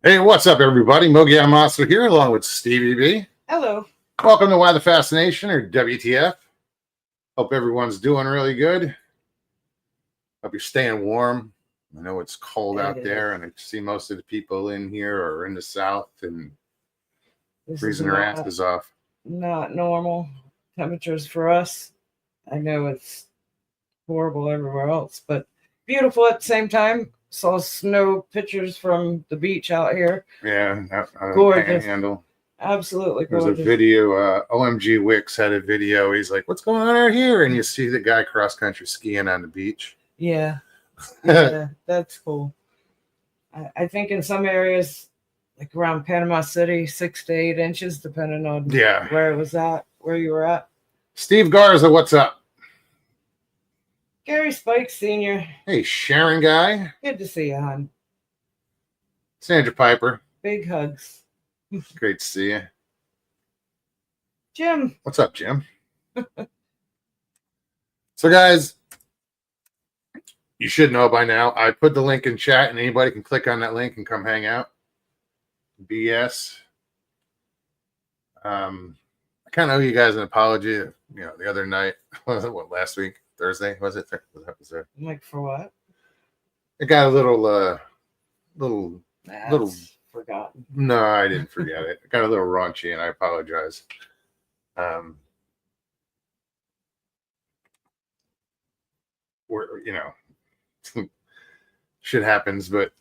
Hey, what's up, everybody? Mogi Amasa here, along with Stevie B. Hello. Welcome to Why the Fascination, or WTF. Hope everyone's doing really good. Hope you're staying warm. I know it's cold out there, and I see most of the people in here are in the South and freezing their asses off. Not normal temperatures for us. I know it's horrible everywhere else, but beautiful at the same time. Saw snow pictures from the beach out here. Yeah, Gorgeous. Panhandle. Absolutely There's gorgeous. a video. OMG Wicks had a video. He's like, "What's going on out here?" And you see the guy cross country skiing on the beach. Yeah, yeah, that's cool. I think in some areas, like around Panama City, 6 to 8 inches, depending on where it was at, where you were at. Steve Garza, what's up? Gary Spike Sr. Hey, Sharon guy. Good to see you, hon. Sandra Piper. Big hugs. Great to see you. Jim. What's up, Jim? So, guys, you should know by now, I put the link in chat, and anybody can click on that link and come hang out. BS. I kind of owe you guys an apology. You know, the other night, what, last week? Thursday, was it? Was there? Like for what? It got a little forgotten. No, I didn't forget it. It got a little raunchy, and I apologize. Shit happens, but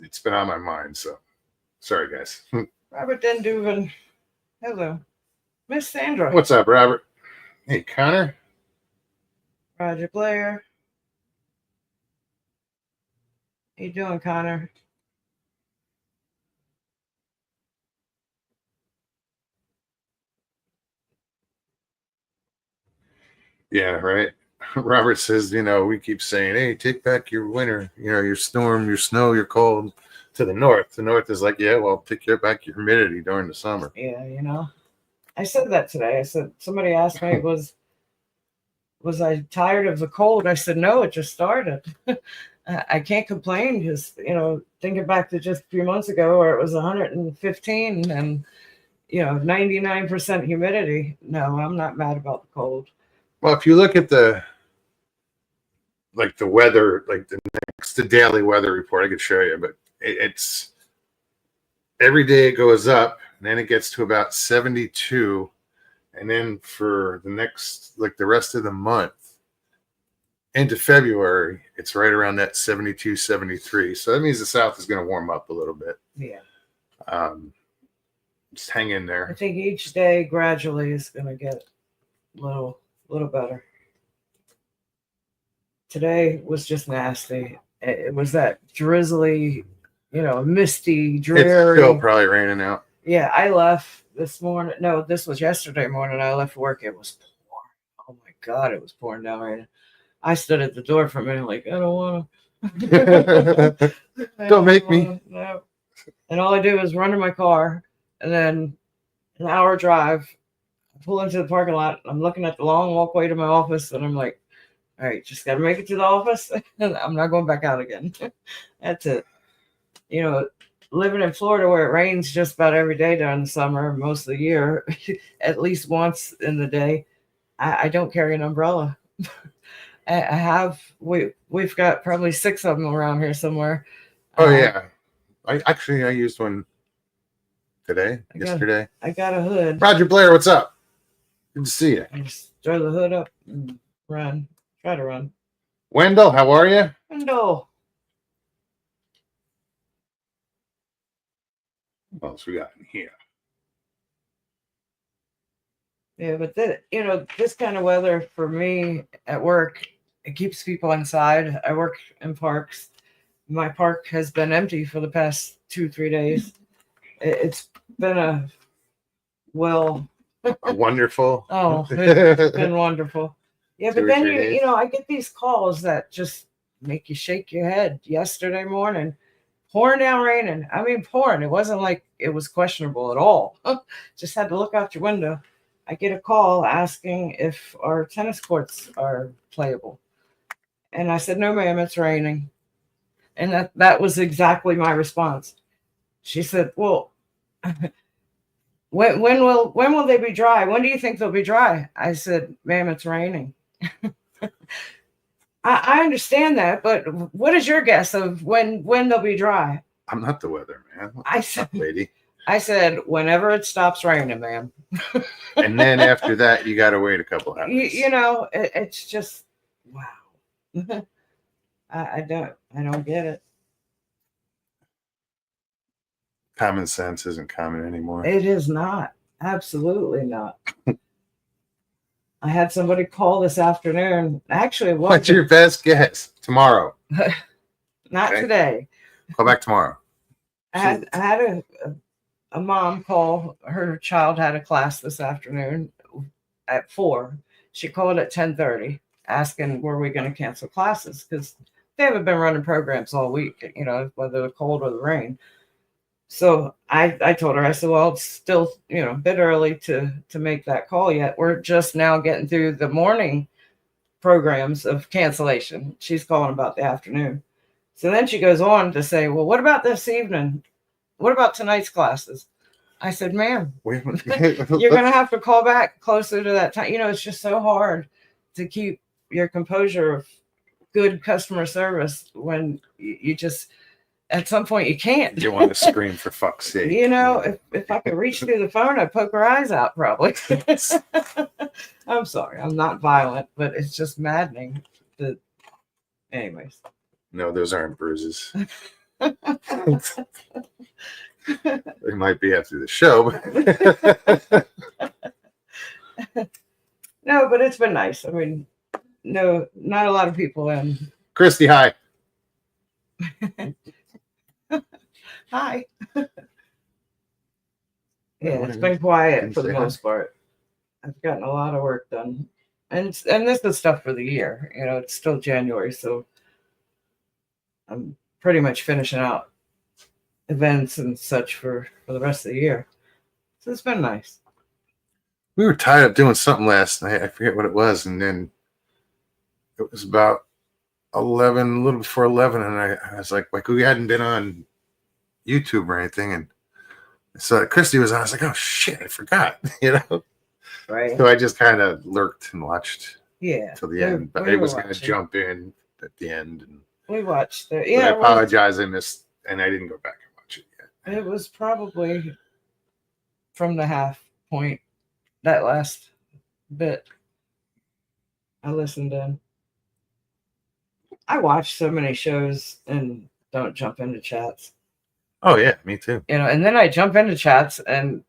it's been on my mind. So sorry, guys. Robert Denduven. Hello, Miss Sandra. What's up, Robert? Hey, Connor. Roger Blair. How you doing, Connor? Yeah, right. Robert says, we keep saying, hey, take back your winter, your storm, your snow, your cold to the north. The north is like, yeah, well, take back your humidity during the summer. Yeah, I said that today. I said, somebody asked me, was I tired of the cold? I said, no, it just started. I can't complain because, thinking back to just a few months ago where it was 115 and, 99% humidity. No, I'm not mad about the cold. Well, if you look at the weather, the daily weather report, I could show you, but it's every day it goes up, and then it gets to about 72, and then for the next, the rest of the month into February, it's right around that 72, 73. So that means the South is going to warm up a little bit. Yeah. Just hang in there. I think each day gradually is going to get a little better. Today was just nasty. It was that drizzly, misty, dreary. It's still probably raining out. Yeah, I left this morning. No, this was yesterday morning. I left work. It was pouring. Oh my God, it was pouring down right now. I stood at the door for a minute like, I don't want to. Don't make me. No. And all I do is run to my car, and then an hour drive, I pull into the parking lot. I'm looking at the long walkway to my office, and I'm like, all right, just got to make it to the office. And I'm not going back out again. That's it. Living in Florida where it rains just about every day during the summer, most of the year, at least once in the day, I don't carry an umbrella. We've got probably 6 of them around here somewhere. Oh yeah. I used one yesterday. I got a hood. Roger Blair, what's up? Good to see you. I just throw the hood up and run. Try to run. Wendell, how are you? Wendell. What else we got in here? Yeah, but this kind of weather for me at work, it keeps people inside. I work in parks. My park has been empty for the past 2-3 days. It's been wonderful. Oh, it's been wonderful. Yeah, but then days. I get these calls that just make you shake your head. Yesterday morning, pouring down raining. I mean, pouring. It wasn't like it was questionable at all. Just had to look out your window. I get a call asking if our tennis courts are playable. And I said, no, ma'am, it's raining. And that was exactly my response. She said, well, when will they be dry? When do you think they'll be dry? I said, ma'am, it's raining. I understand that, but what is your guess of when they'll be dry? I'm not the weather man. I said, lady. I said, whenever it stops raining, ma'am. And then after that, you got to wait a couple hours. You know, it's just wow. I don't get it. Common sense isn't common anymore. It is not. Absolutely not. I had somebody call this afternoon. Actually, it What's wasn't. your best guess? Tomorrow. Not Okay. today. Call back tomorrow. I had a mom call. Her child had a class this afternoon at 4. She called at 10:30 asking were we going to cancel classes because they haven't been running programs all week, you know, whether the cold or the rain. So I told her, I said, well, it's still, you know, a bit early to make that call yet. We're just now getting through the morning programs of cancellation. She's calling about the afternoon. So then she goes on to say, well, what about this evening? What about tonight's classes? I said, ma'am, you're going to have to call back closer to that time. You know, it's just so hard to keep your composure of good customer service when you just, at some point you can't. You want to scream for fuck's sake. You know, if I could reach through the phone, I'd poke her eyes out probably. I'm sorry, I'm not violent, but it's just maddening. Anyways. No, those aren't bruises. They might be after the show. No, but it's been nice. I mean, no, not a lot of people in. Christy, hi. Hi. Yeah, it's been quiet for the most part. I've gotten a lot of work done, and this is stuff for the year. You know, it's still January, so I'm pretty much finishing out events and such for the rest of the year. So it's been nice. We were tied up doing something last night. I forget what it was, and then it was about 11, a little before 11, and I was like we hadn't been on YouTube or anything, and so Christy was on. I was like, oh shit, I forgot, you know. Right. So I just kind of lurked and watched, till the end, but we I were was going to watching. jump in at the end. And We watched it. but Yeah, I apologize, I missed, and I didn't go back and watch it yet. it was probably from the half point, that last bit. I listened in. I watch so many shows and don't jump into chats. Oh yeah, me too. You know, and then I jump into chats and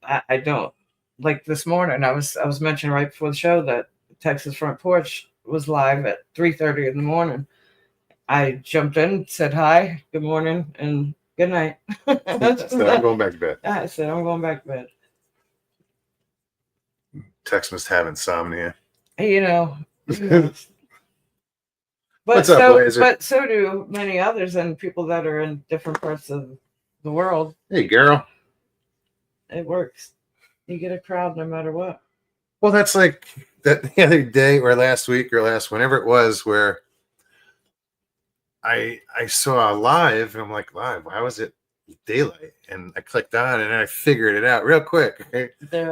I don't. Like this morning, I was mentioning right before the show that Texas Front Porch was live at 3:30 in the morning. I jumped in, said hi, good morning, and good night. So I'm going back to bed. I said I'm going back to bed. Tex must have insomnia. You know. What's up, Blazer? But so do many others and people that are in different parts of the world. Hey, girl. It works. You get a crowd no matter what. Well, that's like that the other day or last week or whenever it was where I saw a live and I'm like, live, why was it daylight? And I clicked on it and I figured it out real quick.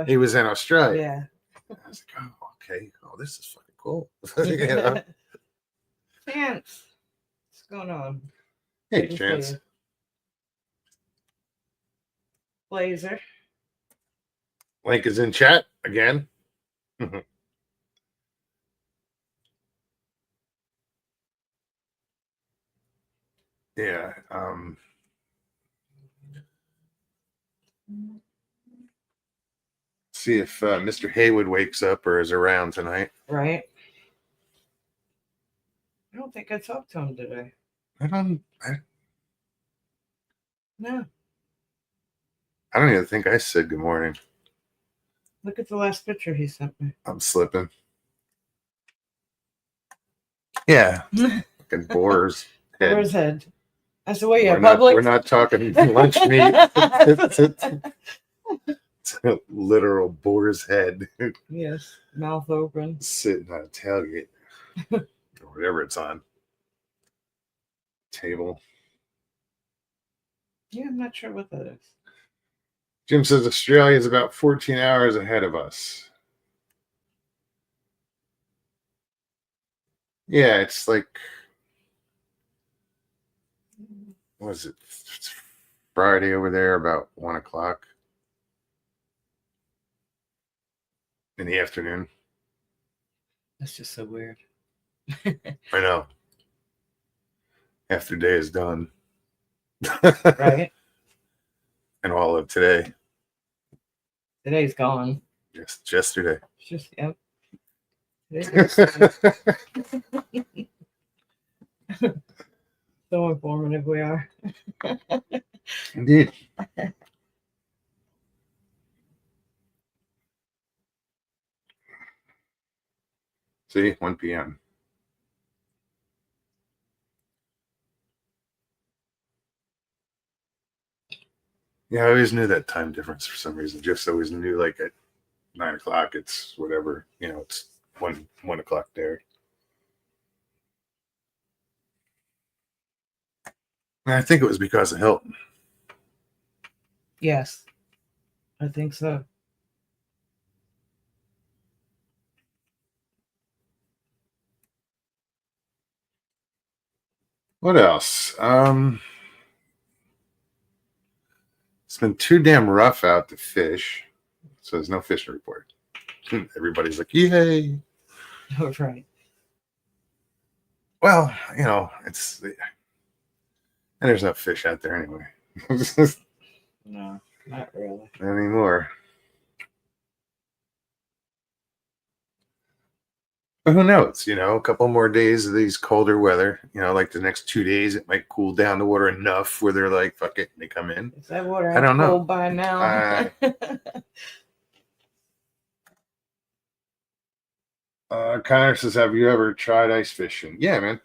He was in Australia. Yeah. I was like, oh, okay. Oh, this is fucking cool. You know? Chance. What's going on? Hey, Chance. Blazer. Link is in chat again. Yeah. See if Mr. Haywood wakes up or is around tonight. Right. I don't think I talked to him today. No. I don't even think I said good morning. Look at the last picture he sent me. I'm slipping. Yeah. Fucking boar's head. Boar's head. I said, well, yeah, We're not talking lunch meat. It's a literal boar's head. Yes. Mouth open. Sitting on a tailgate. Or whatever it's on. table. Yeah, I'm not sure what that is. Jim says Australia is about 14 hours ahead of us. Yeah, it's like, what is it? It's Friday over there, about 1 o'clock in the afternoon. That's just so weird. I know. After day is done. Right? And all of today. Today's gone. Just yesterday. It's just, yep. Today's so informative we are. Indeed. See, 1 p.m. Yeah, I always knew that time difference for some reason. Just always knew like at 9 o'clock, it's whatever, it's 1 o'clock there. And I think it was because of Hilton. Yes, I think so. What else? It's been too damn rough out to fish, so there's no fishing report. Everybody's like, yay. Oh, right. Well, it's and there's no fish out there anyway. No, not really. Anymore. But who knows? A couple more days of these colder weather. Like the next 2 days, it might cool down the water enough where they're like, "Fuck it," and they come in. Is that water I don't know. cold by now? Connor says, "Have you ever tried ice fishing?" Yeah, man.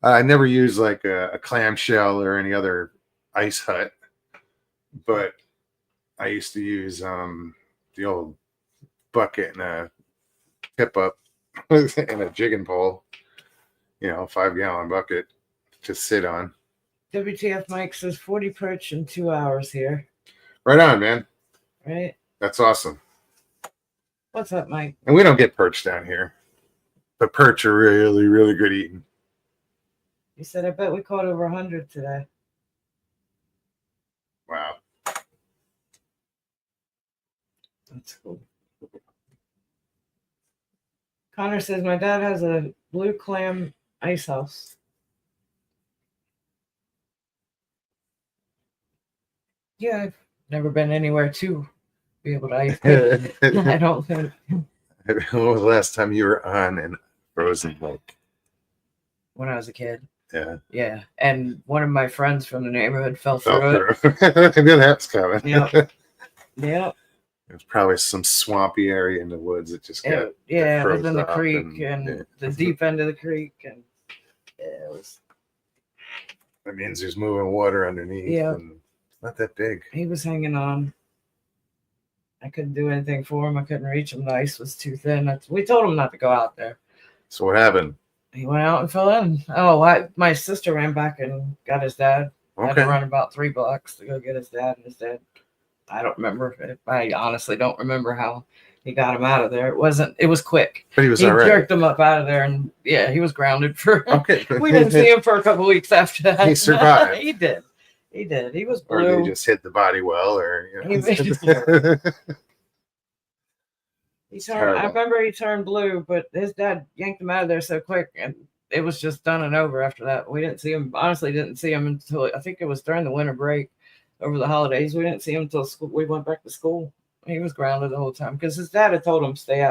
I never use like a clamshell or any other ice hut, but I used to use the old bucket and a tip up and a jigging pole, 5-gallon bucket to sit on. WTF Mike says 40 perch in 2 hours here. Right on, man. Right? That's awesome. What's up, Mike? And we don't get perch down here. But perch are really, really good eating. He said, I bet we caught over 100 today. Wow. That's cool. Connor says, my dad has a blue clam ice house. Yeah, I've never been anywhere to be able to ice fish. I don't think. When was the last time you were on an frozen lake? When I was a kid. Yeah. Yeah. And one of my friends from the neighborhood fell through it. I knew that was coming. Yep. Yep. It was probably some swampy area in the woods that just got It was in the creek and the deep end of the creek, and it was. That means there's moving water underneath. Yeah. And it's not that big. He was hanging on. I couldn't do anything for him. I couldn't reach him. The ice was too thin. We told him not to go out there. So what happened? He went out and fell in. Oh, my sister ran back and got his dad. I had to run about 3 blocks to go get his dad, and his dad. I don't remember. I honestly don't remember how he got him out of there. It was quick. But he was all right. Jerked him up out of there, and yeah, he was grounded for. Okay. We didn't see him for a couple weeks after that. He survived. He did. He was blue. Or they just hit the body well, or I remember he turned blue, but his dad yanked him out of there so quick, and it was just done and over after that. We didn't see him. Honestly, didn't see him until I think it was during the winter break over the holidays. We didn't see him until we went back to school. He was grounded the whole time because his dad had told him stay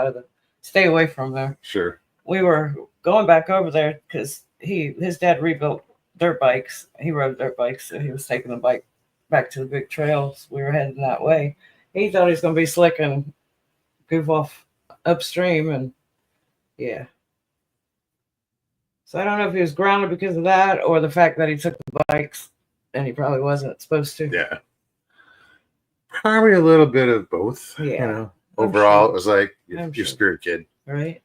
away from there. Sure. We were going back over there because his dad rebuilt dirt bikes. He rode dirt bikes, so he was taking the bike back to the big trails. We were heading that way. He thought he was going to be slick and goof off upstream, and yeah. So I don't know if he was grounded because of that or the fact that he took the bikes and he probably wasn't supposed to. Yeah. Probably a little bit of both. Yeah. Overall, it was like you're scared, kid. Right.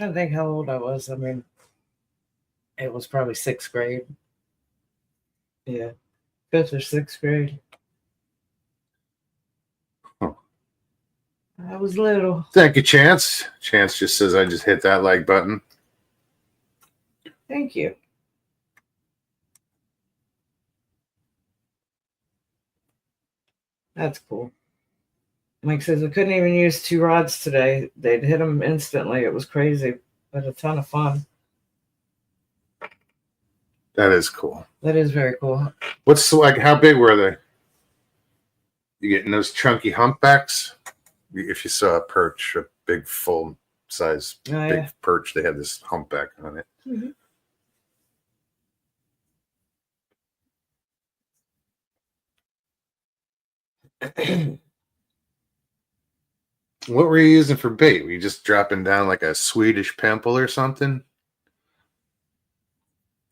trying to think how old I was. I mean, it was probably 6th grade. Yeah, 5th or 6th grade. Huh. I was little. Thank you, Chance. Chance just says I just hit that like button. Thank you. That's cool. Mike says we couldn't even use 2 rods today. They'd hit them instantly. It was crazy, but a ton of fun. That is cool. That is very cool. What's like? How big were they? You getting those chunky humpbacks? If you saw a perch, a big full size big perch, they had this humpback on it. Mm-hmm. What were you using for bait? Were you just dropping down like a Swedish pimple or something?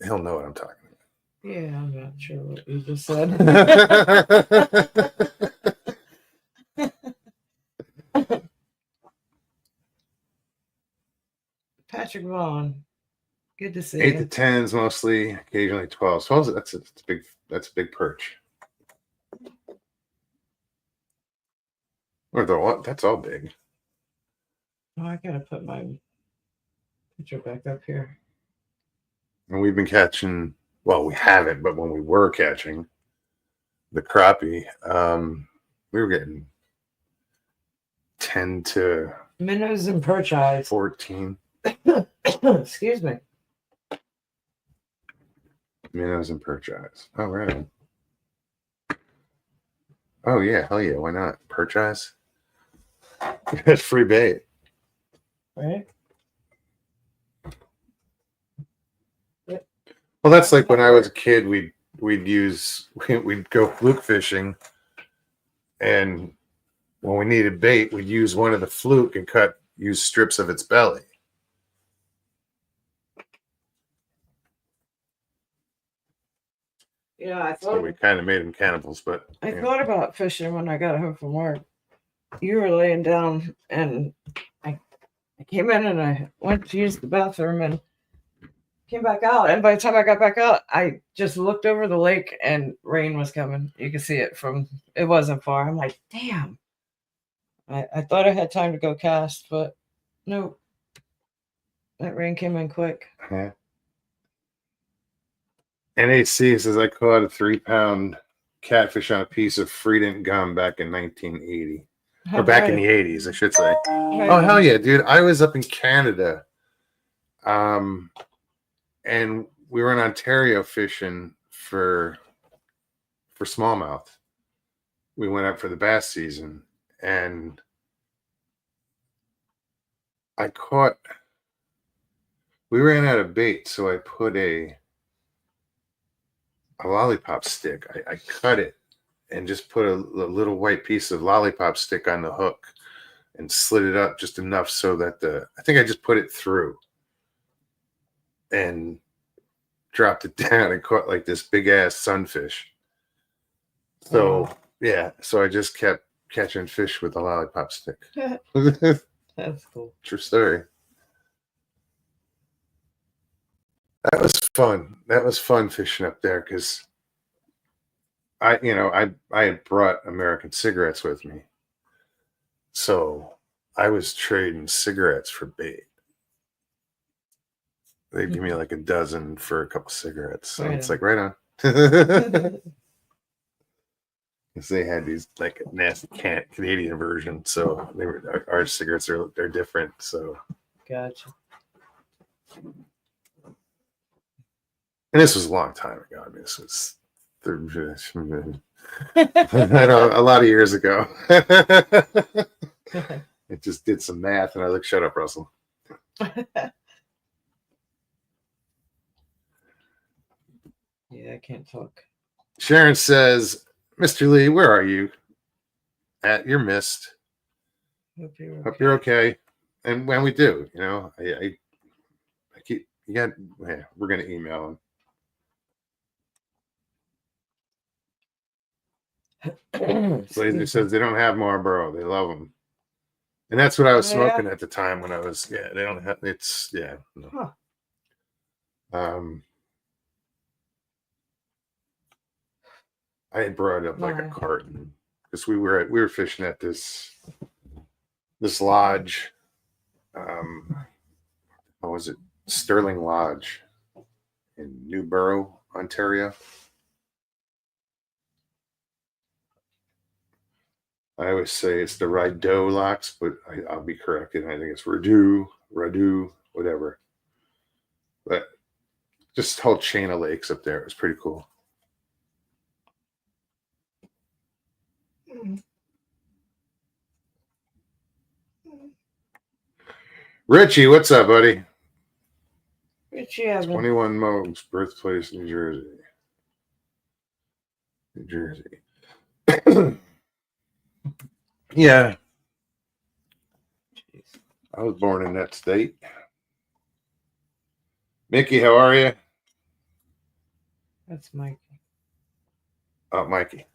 He'll know what I'm talking about. Yeah, I'm not sure what you just said. Patrick Vaughn, good to see 8 you. to 10s mostly, occasionally 12s. 12s, that's a big perch. Or the what? That's all big. Oh, I gotta put my picture back up here. And we've been catching, well, we haven't, but when we were catching the crappie, we were getting 10 to minnows and perch eyes. 14. Excuse me. Minnows and perch eyes. Oh, right on. Oh, yeah. Hell yeah. Why not? Perch eyes? That's free bait. Right? Well, that's like when I was a kid, we'd go fluke fishing, and when we needed bait, we'd use one of the fluke and use strips of its belly. Yeah, I thought So we kind of made them cannibals, but I thought about fishing when I got home from work. You were laying down, and I came in and I went to use the bathroom and came back out. And by the time I got back out, I just looked over the lake and rain was coming. You could see it it wasn't far. I'm like, damn. I thought I had time to go cast, but no. That rain came in quick. yeah. NAC says I caught a 3-pound catfish on a piece of Freedent gum back in 1980. Or back in the 80s, I should say. Oh, hell yeah, dude. I was up in Canada. And we were in Ontario fishing for smallmouth. We went up for the bass season, and we ran out of bait, so I put a lollipop stick. I cut it and just put a little white piece of lollipop stick on the hook and slid it up just enough so that I think I just put it through and dropped it down and caught like this big ass sunfish. So yeah, so I just kept catching fish with a lollipop stick. That's cool. True story. That was fun. That was fun fishing up there because I had brought American cigarettes with me. So I was trading cigarettes for bait. They'd give me like a dozen for a couple cigarettes. So it's like right on. Because they had these like nasty Canadian version. So our cigarettes they're different. So gotcha. And this was a long time ago. I mean, this was a lot of years ago. It just did some math, and I was like, "Shut up, Russell." Yeah, I can't talk. Sharon says, "Mr. Lee, where are you? You're missed. Hope you're okay." And when we do, I keep we're gonna email him. Blazer says they don't have Marlboro. They love them. And that's what I was Oh, yeah? smoking at the time when I was, they don't have, it's, no. Huh. I had brought up like a Nice. carton because we were fishing at this lodge. What was it? Sterling Lodge in Newborough, Ontario. I always say it's the Rideau locks, but I'll be corrected. I think it's Rideau, whatever. But just a whole chain of lakes up there. It was pretty cool. Richie, what's up, buddy? Richie Evans. 21 Mogues, birthplace, New Jersey. New Jersey. Yeah. Jeez. I was born in that state. Mickey, how are you? That's Mike. Oh, Mikey.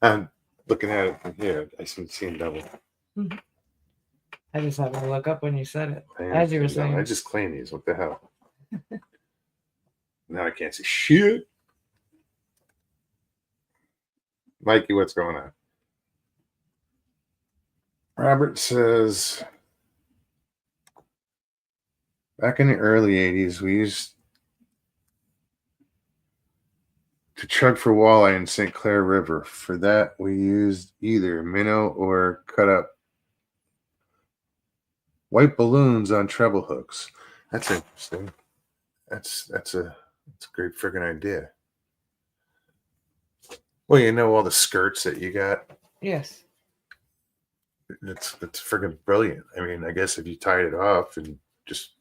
I'm looking at it from here. I see him double. I just happened to look up when you said it. As you were saying. I just clean these. What the hell? Now I can't see shit. Mikey, what's going on? Robert says, back in the early 80s, we used to chug for walleye in St. Clair River. For that, we used either minnow or cut up white balloons on treble hooks. That's interesting. That's a great friggin' idea. Well, you know all the skirts that you got. Yes. That's friggin' brilliant. I mean, I guess if you tied it off and just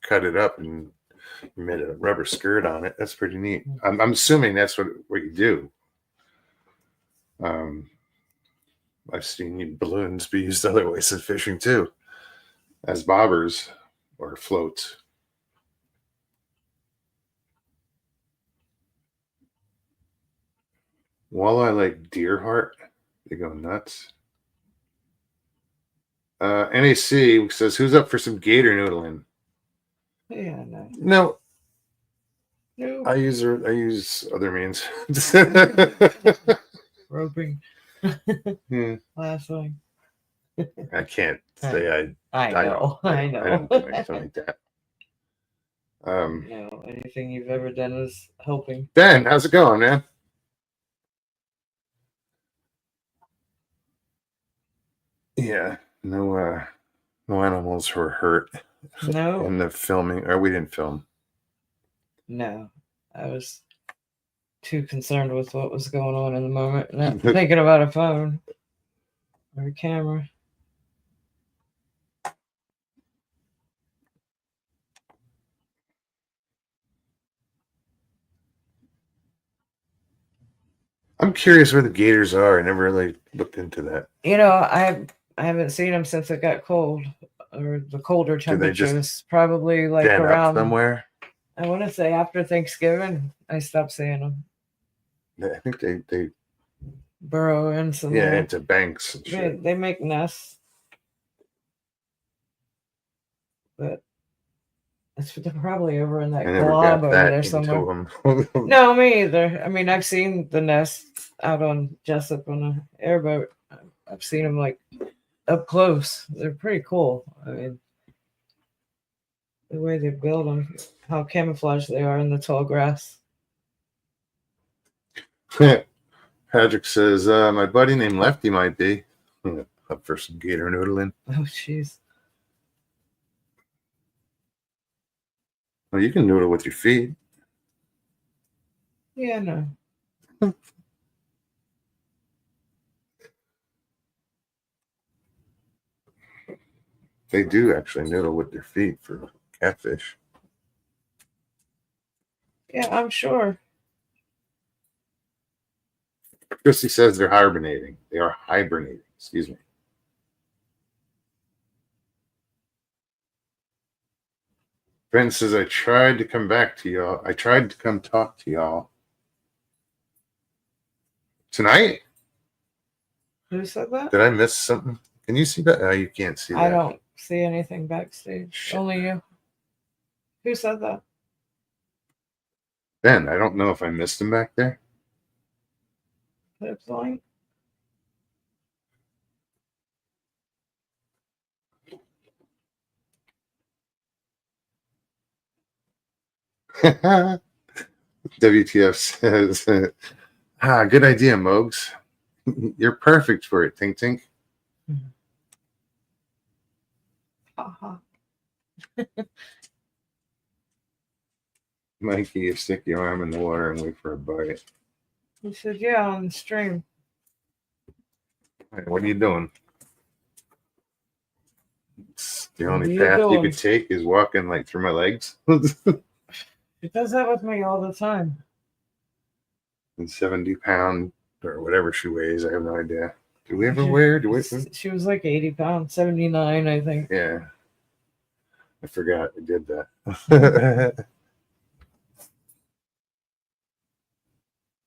cut it up and you made a rubber skirt on it, that's pretty neat. I'm assuming that's what you do. I've seen balloons be used other ways in fishing too, as bobbers or floats. Walleye like deer heart, they go nuts. NAC says, "Who's up for some gator noodling?" Yeah, no. No, No. I use other means. Roping. Yeah. Last thing. I can't say I know. I know. I don't do anything like that. No, anything you've ever done is helping. Ben, how's it going, man? Yeah, no animals were hurt. No. In the filming, or we didn't film. No, I was too concerned with what was going on in the moment, not thinking about a phone or a camera. I'm curious where the gators are. I never really looked into that. You know, I haven't seen them since it got cold, or the colder temperatures. Probably like around somewhere. I want to say after Thanksgiving, I stopped seeing them. I think they burrow in somewhere. Yeah, into banks and shit. They make nests, but they're probably over in that glob over there somewhere. No, me either. I mean, I've seen the nests out on Jessup on an airboat. I've seen them like up close. They're pretty cool. I mean, the way they build them, how camouflaged they are in the tall grass. Patrick says, my buddy named Lefty might be up for some gator noodling. Oh, jeez. Well, you can noodle with your feet. Yeah, no. They do actually noodle with their feet for catfish. Yeah, I'm sure. Christy says they're hibernating. They are hibernating. Excuse me. Ben says, I tried to come back to y'all. I tried to come talk to y'all. Tonight? Who said that? Did I miss something? Can you see that? Oh, you can't see that. I don't see anything backstage. Shit. Only you. Who said that? Ben, I don't know if I missed him back there. Clips line? WTF says, good idea, Mogs. You're perfect for it, Tink Tink. Uh-huh. Mikey, you stick your arm in the water and wait for a bite. He said, yeah, on the stream. Hey, what are you doing? It's the What only are you path you doing? could take is walking like through my legs. It does that with me all the time. And 70-pound or whatever she weighs, I have no idea. Do we ever wear? She was like 80 pounds, 79, I think. Yeah. I forgot I did that.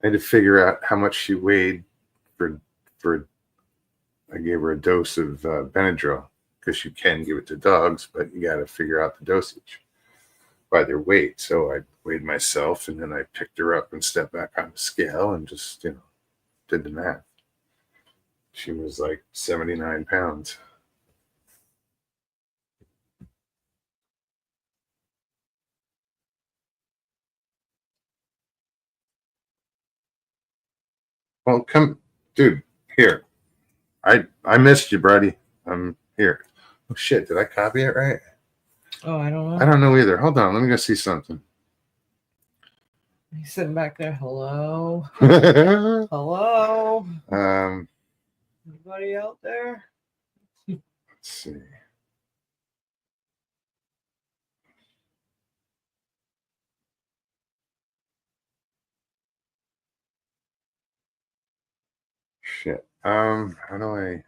I had to figure out how much she weighed for I gave her a dose of Benadryl, because you can give it to dogs, but you got to figure out the dosage by their weight. So I weighed myself, and then I picked her up and stepped back on the scale and just, did the math. She was like 79 pounds. Well, come, dude, here. I missed you, buddy. I'm here. Oh, shit. Did I copy it right? Oh, I don't know. I don't know either. Hold on. Let me go see something. He's sitting back there. Hello? Hello? Anybody out there? Let's see. Shit. How do I?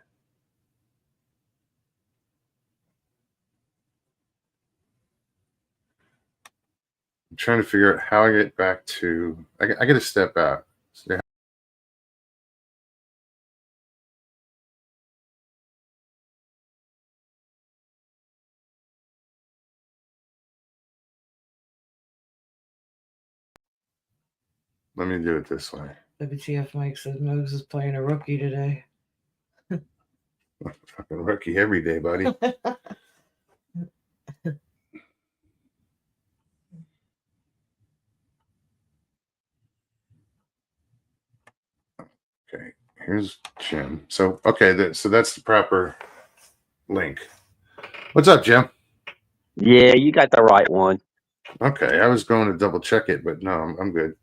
I'm trying to figure out how I get back to. I got to step out. So let me do it this way. WTF Mike says Moves is playing a rookie today. Fucking rookie every day, buddy. Okay, here's Jim. So, okay, so that's the proper link. What's up, Jim? Yeah, you got the right one. Okay, I was going to double check it, but no, I'm good.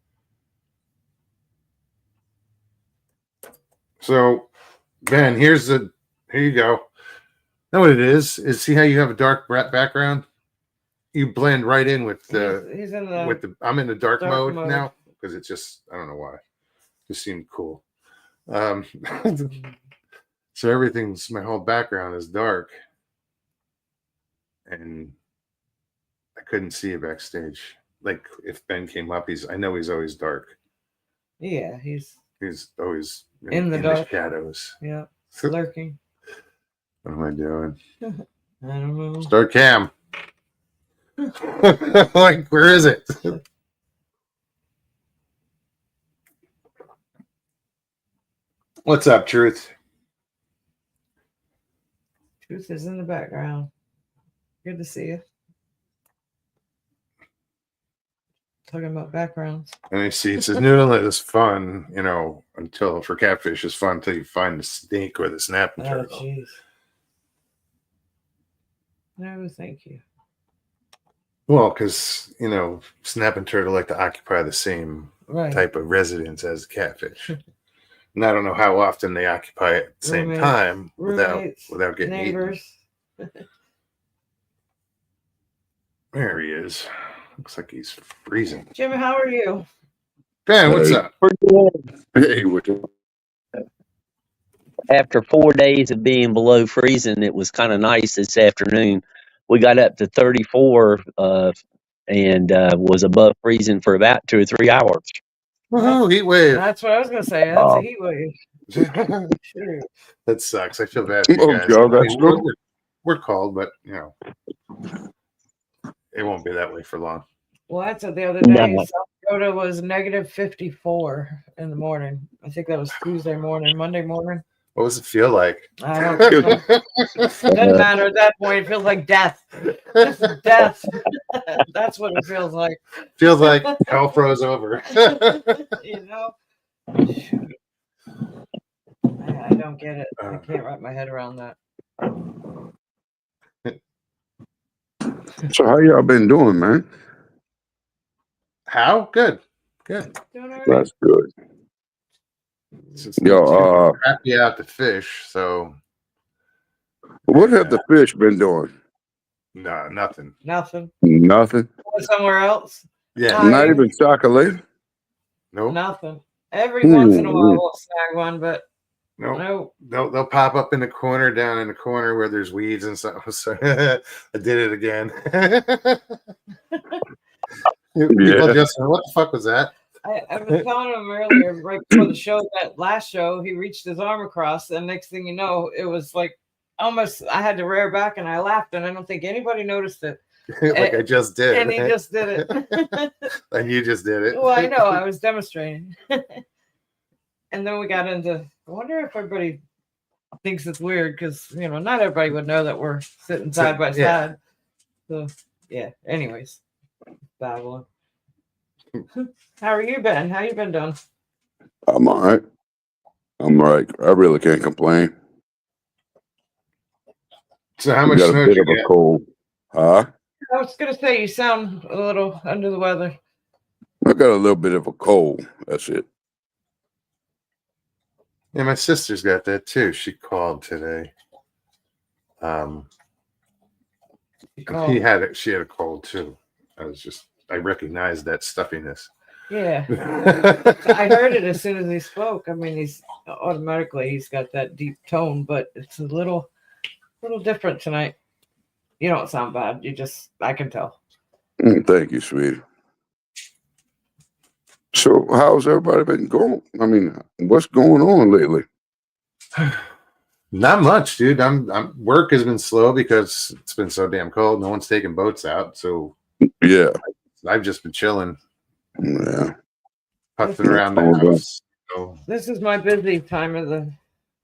So, Ben, here you go. Know what it is see how you have a dark background? You blend right in with He's in the I'm in the dark mode mode now, because it just, I don't know why, just seemed cool. So my whole background is dark, and I couldn't see it backstage. Like if Ben came up, I know he's always dark. Yeah, he's always in the dark shadows. Yeah, lurking. What am I doing? I don't know. Start cam. Like, where is it? What's up, Truth? Truth is in the background. Good to see you. Talking about backgrounds. And I see it says noodling is fun, until for catfish is fun until you find the snake or the snapping turtle. Oh, jeez. No, thank you. Well, because, snapping turtle like to occupy the same type of residence as the catfish. And I don't know how often they occupy it at the same time without getting neighbors. eaten. There he is. Looks like he's freezing. Jimmy, how are you? Ben, what's up? Hey, what's up? After 4 days of being below freezing, it was kind of nice this afternoon. We got up to 34 and was above freezing for about 2 or 3 hours. Woohoo, heat wave. That's what I was gonna say. That's a heat wave. Shoot. That sucks. I feel bad for you Oh, guys. God, I that's mean, good. we're cold, but it won't be that way for long. Well, that's it. The other No. day, South Dakota was negative 54 in the morning. I think that was Tuesday morning, Monday morning. What does it feel like? I don't know. Doesn't matter at that point. It feels like death. Just death. That's what it feels like. Feels like hell froze over. You know? Shoot. I don't get it. I can't wrap my head around that. So how y'all been doing, man? How? Good. Good. Doing all right. That's good. It's just Yo, happy out to fish, so what have the fish been doing? no, nothing. Nothing. Nothing. Somewhere else? Yeah. Oh, Not yeah. even chocolate. Nope. Nothing. Every once in a while we'll snag one, but Nope. no. They'll pop up in the corner, down in the corner where there's weeds and stuff. So I did it again. People just, what the fuck was that? I was telling him earlier, right before the show, that last show, he reached his arm across, and next thing you know, it was like almost, I had to rear back, and I laughed, and I don't think anybody noticed it. Like I just did. And he just did it. And you just did it. Well, I know, I was demonstrating. And then we got into, I wonder if everybody thinks it's weird, because, not everybody would know that we're sitting side by side. So, yeah, anyways, babbling. How are you been? How you been doing? I'm all right. I'm all right. I really can't complain. So how We much got snow a did bit you of a get? cold. Huh? I was gonna say you sound a little under the weather. I got a little bit of a cold. That's it. Yeah, my sister's got that too. She called today. She had a cold too. I recognized that stuffiness. Yeah. I heard it as soon as he spoke. I mean, he's got that deep tone, but it's a little different tonight. You don't sound bad. I can tell. Thank you, sweetie. So how's everybody been going? I mean, what's going on lately? Not much, dude. Work has been slow because it's been so damn cold. No one's taking boats out, so Yeah. I've just been chilling, Yeah. puffing around the house. So, This is my busy time of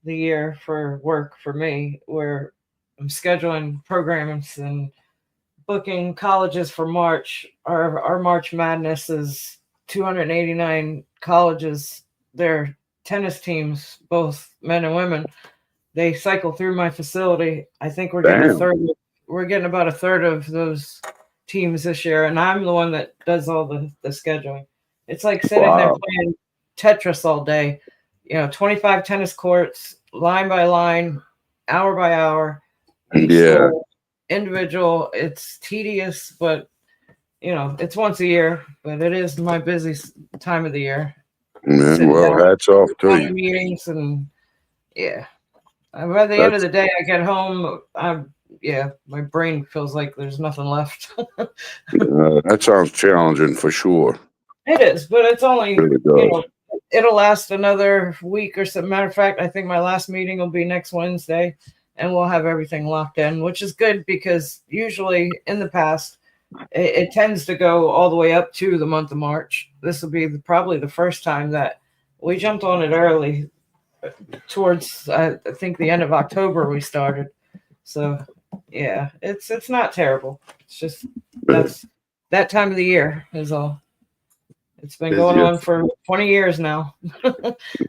the year for work for me, where I'm scheduling programs and booking colleges for March. Our March Madness is 289 colleges. Their tennis teams, both men and women, they cycle through my facility. I think we're getting Damn. we're getting about a third of those teams this year, and I'm the one that does all the scheduling. It's like sitting there playing Tetris all day. 25 tennis courts, line by line, hour by hour. Yeah. Individual. It's tedious, but it's once a year. But it is my busiest time of the year. Man, well, hats off to you. Meetings and by the end of the day, I get home. My brain feels like there's nothing left. That sounds challenging for sure. It is, but it's only It really does. It'll last another week or so. Matter of fact, I think my last meeting will be next Wednesday, and we'll have everything locked in, which is good because usually in the past it tends to go all the way up to the month of March. This will be probably the first time that we jumped on it early. Towards I think the end of October we started. So yeah, it's not terrible. It's just that's that time of the year is all. It's been going on for 20 years now.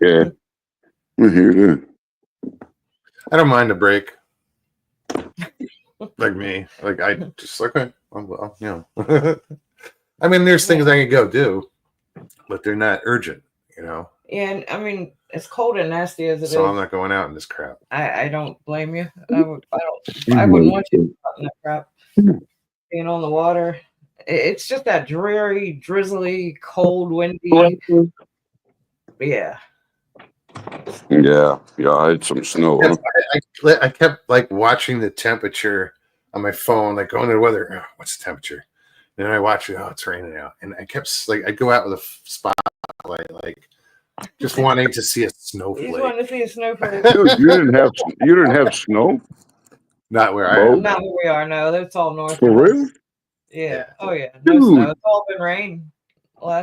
Yeah. I hear that. I don't mind a break. Like me. Like I just okay. Well, I mean, there's things I can go do, but they're not urgent, And I mean, as cold and nasty as it so is, I'm not going out in this crap. I don't blame you. I wouldn't want you to be out in that crap. Being on the water. It's just that dreary, drizzly, cold, windy. Yeah. Yeah. I had some snow. I kept like watching the temperature on my phone, like going to the weather. Oh, what's the temperature? And I watch it. Oh, it's raining out, and I kept like I'd go out with a spotlight, like just wanting to see a You just snowflake. wanted to see a snowflake. Dude, you didn't have snow? Not where I Whoa. am. Not where we are. No, that's all north. For of us. real? Yeah. Yeah. Oh yeah. No Dude. snow. It's all been rain.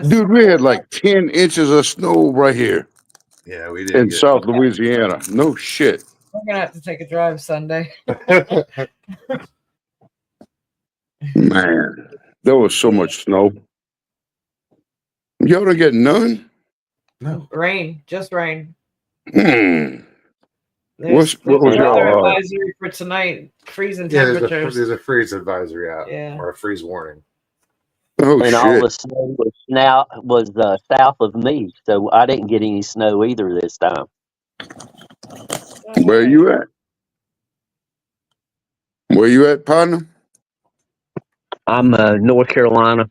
Dude, we had like 10 inches of snow right here Yeah, we did in get South Louisiana. No shit. We're gonna have to take a drive Sunday. Man, there was so much snow. Y'all don't get none? No. Rain, just rain. Hmm. There's What was weather y'all? advisory for tonight. Freezing Yeah, temperatures. there's a freeze advisory out, Yeah. or a freeze warning. Oh And all the shit. snow was south of me, so I didn't get any snow either this time. Where you at? Where you at, partner? I'm North Carolina,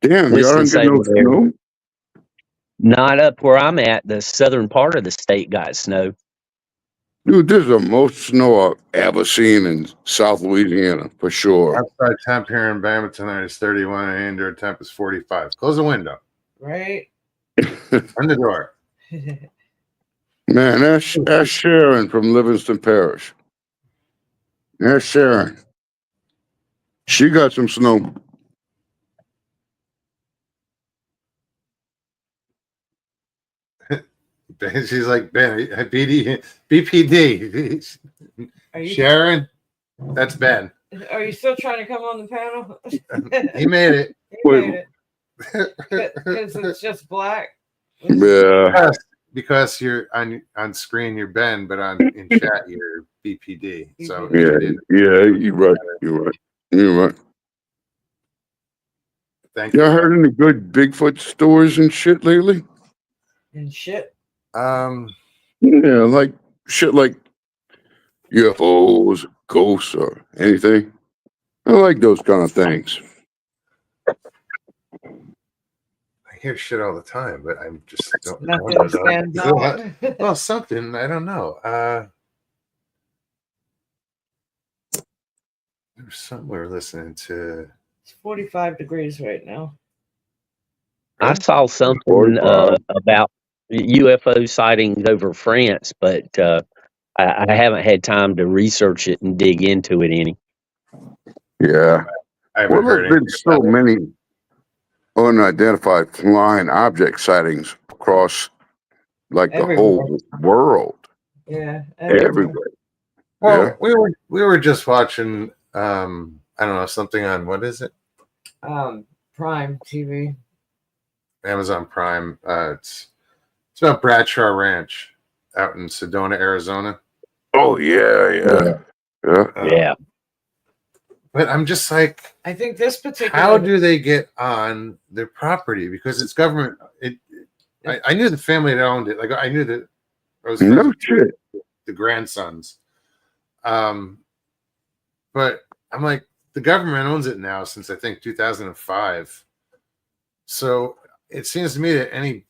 Damn, y'all don't get no Winston-Salem area. snow? Not up where I'm at. The southern part of the state got snow. Dude, this is the most snow I've ever seen in South Louisiana, for sure. Outside temp here in Bama tonight is 31, and indoor temp is 45. Close the window. Right. Open the door. Man, that's Sharon from Livingston Parish. That's Sharon. She got some snow. She's like, Ben, BPD. Are you Sharon, that's Ben. Are you still trying to come on the panel? He made it. You Wait. made it. Because it's just black. Yeah. Because you're on screen, you're Ben, but in chat, you're BPD. So Yeah, you're right. You're right. Thank Y'all you. heard any good Bigfoot stories and shit lately? And shit. Yeah, like shit like UFOs, ghosts, or anything. I like those kind of things. I hear shit all the time, but I'm just don't Nothing stands out. Well, something I don't know. There's something we're listening to. It's 45 degrees right now. I saw something 45. about UFO sightings over France, but I haven't had time to research it and dig into it any. Yeah. I haven't Well, heard there's been anything so about it. many unidentified flying object sightings across like the Everywhere. whole world. Yeah. Everywhere. Well, Yeah. we were just watching I don't know, something on what is it? Prime TV. Amazon Prime. It's about Bradshaw Ranch out in Sedona, Arizona. Oh yeah. Yeah. But I'm just like, I think this particular. how do they get on their property? Because it's government. I knew the family that owned it. Like I knew that I was friends No with shit. the grandsons. But I'm like, the government owns it now since I think 2005. So it seems to me that any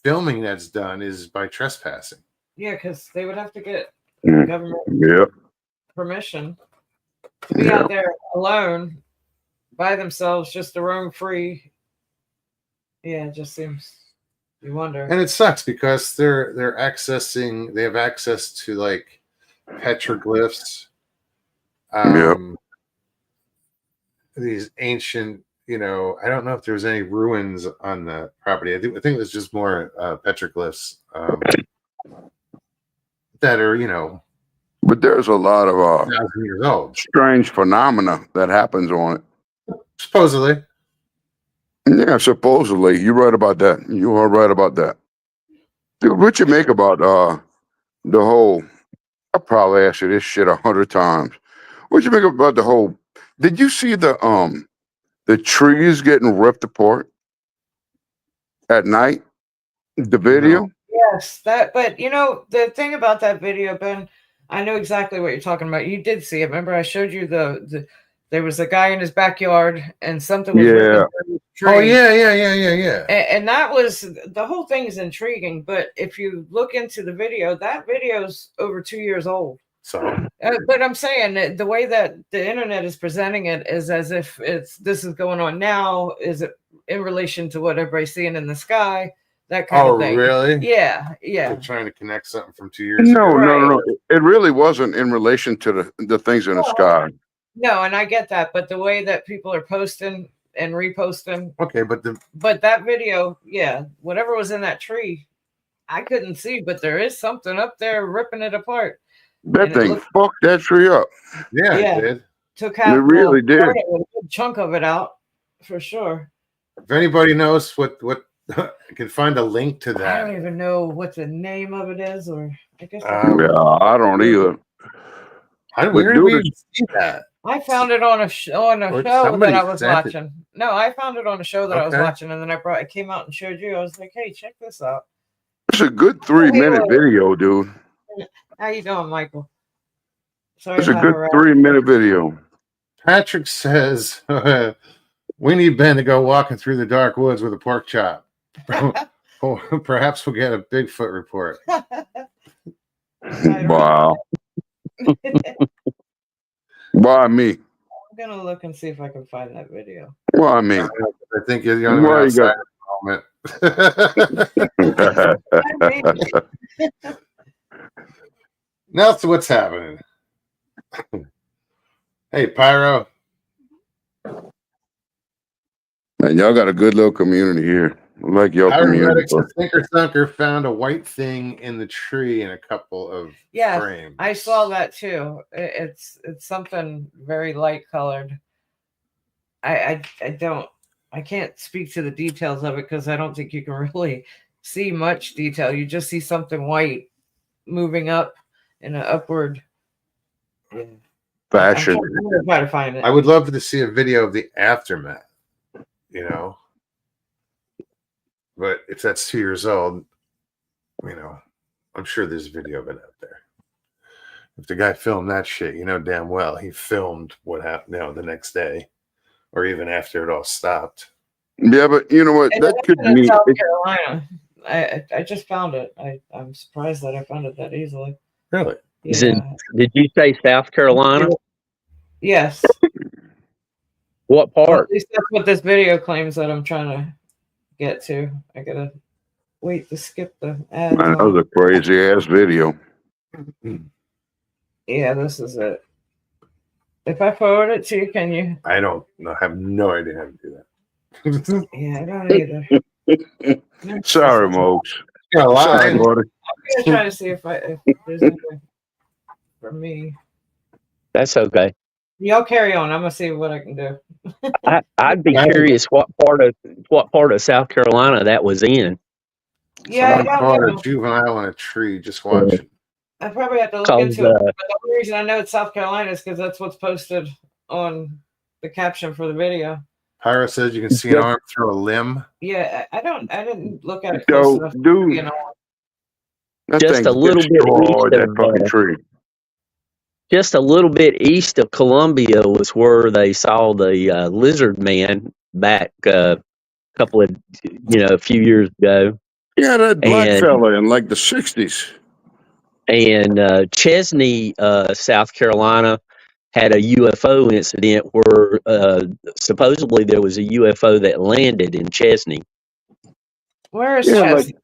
filming that's done is by trespassing. Yeah, because they would have to get Mm. government Yeah. permission to be Yeah. out there alone by themselves, just to roam free. Yeah, it just seems. You wonder. And it sucks because they have access to like petroglyphs, these ancient, I don't know if there was any ruins on the property. I think it was just more petroglyphs that are But there's a lot of 1,000 years old, strange phenomena that happens on it. supposedly. Yeah, supposedly. You're right about that. You are right about that. Dude, what you make about the whole, I probably asked you this shit 100 times. What you make about the whole, did you see the trees getting ripped apart at night? The video? Yes, but the thing about that video, Ben, I know exactly what you're talking about. You did see it. Remember, I showed you there was a guy in his backyard and something was ripping through his tree. Oh yeah. And that was, the whole thing is intriguing. But if you look into the video, that video's over 2 years old. So But I'm saying that the way that the internet is presenting it is as if this is going on now. Is it in relation to what everybody's seeing in the sky? That kind of thing. really? Yeah, They're yeah. trying to connect something from 2 years No, ago. no, no, no. Right. It really wasn't in relation to the things in the sky. No, and I get that, but the way that people are posting and reposting, Okay, but that video, yeah, whatever was in that tree, I couldn't see, but there is something up there ripping it apart. That And it thing looked- fucked that tree up. yeah, Yeah. it did. took It half, really did. a good chunk of it out for sure. If anybody knows what I can find a link to I that. don't even know what the name of it is, or I guess Yeah, I don't either. Where did dude we is- see that? I found it on a show Or that somebody I was sent it. watching. No, I found it on a show that I was Okay. watching, and then I came out and showed you. I was like, "Hey, check this out." It's a good 3-minute video, dude. How you doing, Michael? Sorry It's a about good harassing. 3-minute video. Patrick says we need Ben to go walking through the dark woods with a pork chop. Perhaps we'll get a Bigfoot report. Wow. Why me? I'm gonna look and see if I can find that video. Why me? I think you're the only one Why you outside got? at the moment. Now to what's happening. Hey, Pyro. Man, y'all got a good little community here. I like your community. Paramedics, Thinker Thunker found a white thing in the tree in a couple of Yeah, frames. I saw that too. It's something very light colored. I can't speak to the details of it because I don't think you can really see much detail. You just see something white moving up in an upward Fashion. I'm gonna try to find it. I would love to see a video of the aftermath, but if that's 2 years old, I'm sure there's a video of it out there. If the guy filmed that shit, damn well he filmed what happened, the next day or even after it all stopped. Yeah, but you know what? And That could in mean South Carolina. I just found it. I'm surprised that I found it that easily. Really? Did you say South Carolina? Yes. What Well, part? at least that's what this video claims that I'm trying to get to. I gotta wait to skip the ads. Man, that was a crazy ass video. Yeah, this is it. If I forward it to you, can you? I don't know. I have no idea how to do that. Yeah, I don't either. Sorry, Mokes. You're Sorry, lying. buddy. I'm gonna try to see if there's anything for me. That's okay. Y'all carry on. I'm gonna see what I can do. I'd be curious what part of South Carolina that was in. Yeah, I Someone don't caught know. a juvenile in a tree. Just watch it. I probably have to look into it. But the only reason I know it's South Carolina is because that's what's posted on the caption for the video. Pyro says you can see an arm through a limb. Yeah, I didn't look at it Yo, close enough. dude. That Just thing's a little bit destroyed east that of, fucking tree. Just a little bit east of Columbia was where they saw the lizard man back a few years ago. Yeah, that black And- fella in like the 60s. And Chesney, South Carolina, had a UFO incident where supposedly there was a UFO that landed in Chesney. Where is Yeah, Chesney?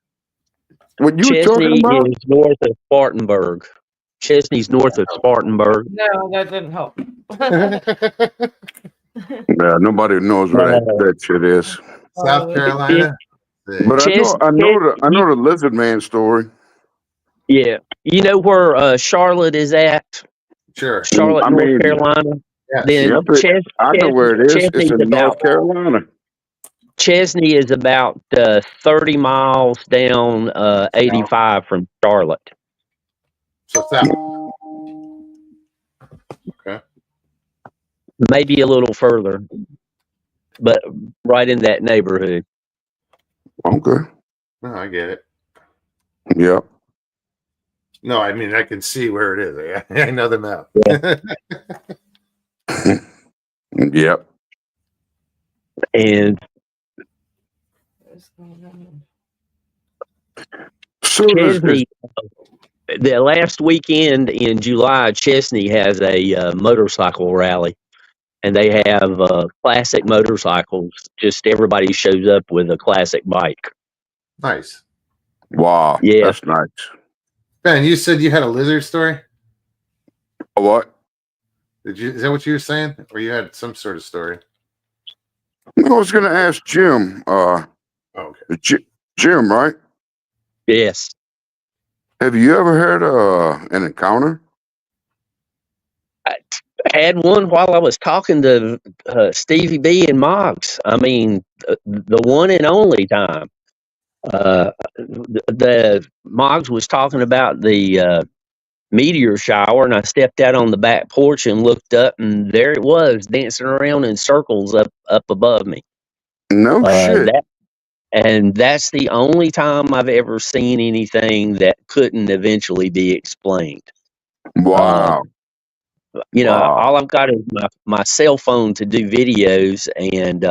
What you were talking Chesney about? is north of Spartanburg. Chesney's north of Spartanburg. No, that didn't help. Yeah, nobody knows where that shit is. South Carolina. But I know the lizard man story. Yeah. You know where Charlotte is at? Sure. Charlotte, North Carolina. Yes. Then Yep, I know where it is. Chesney's It's in North Carolina. Chesney is about 30 miles down 85 from Charlotte. So south. Okay. Maybe a little further, but right in that neighborhood. Okay. No, I get it. Yep. No, I mean I can see where it is. I know the map. Yep. And So Chesney, The last weekend in July, Chesney has a motorcycle rally, and they have classic motorcycles. Just everybody shows up with a classic bike. Nice. Wow, Yeah. that's nice. Ben, you said you had a lizard story. What? Did you? Is that what you were saying, or you had some sort of story? I was gonna ask Jim. Oh, okay. Jim, right? Yes. Have you ever had an encounter? I had one while I was talking to Stevie B and Moggs. I mean, the one and only time. The Moggs was talking about the meteor shower, and I stepped out on the back porch and looked up, and there it was, dancing around in circles up above me. No shit. That's the only time I've ever seen anything that couldn't eventually be explained. Wow. Wow. All I've got is my cell phone to do videos, and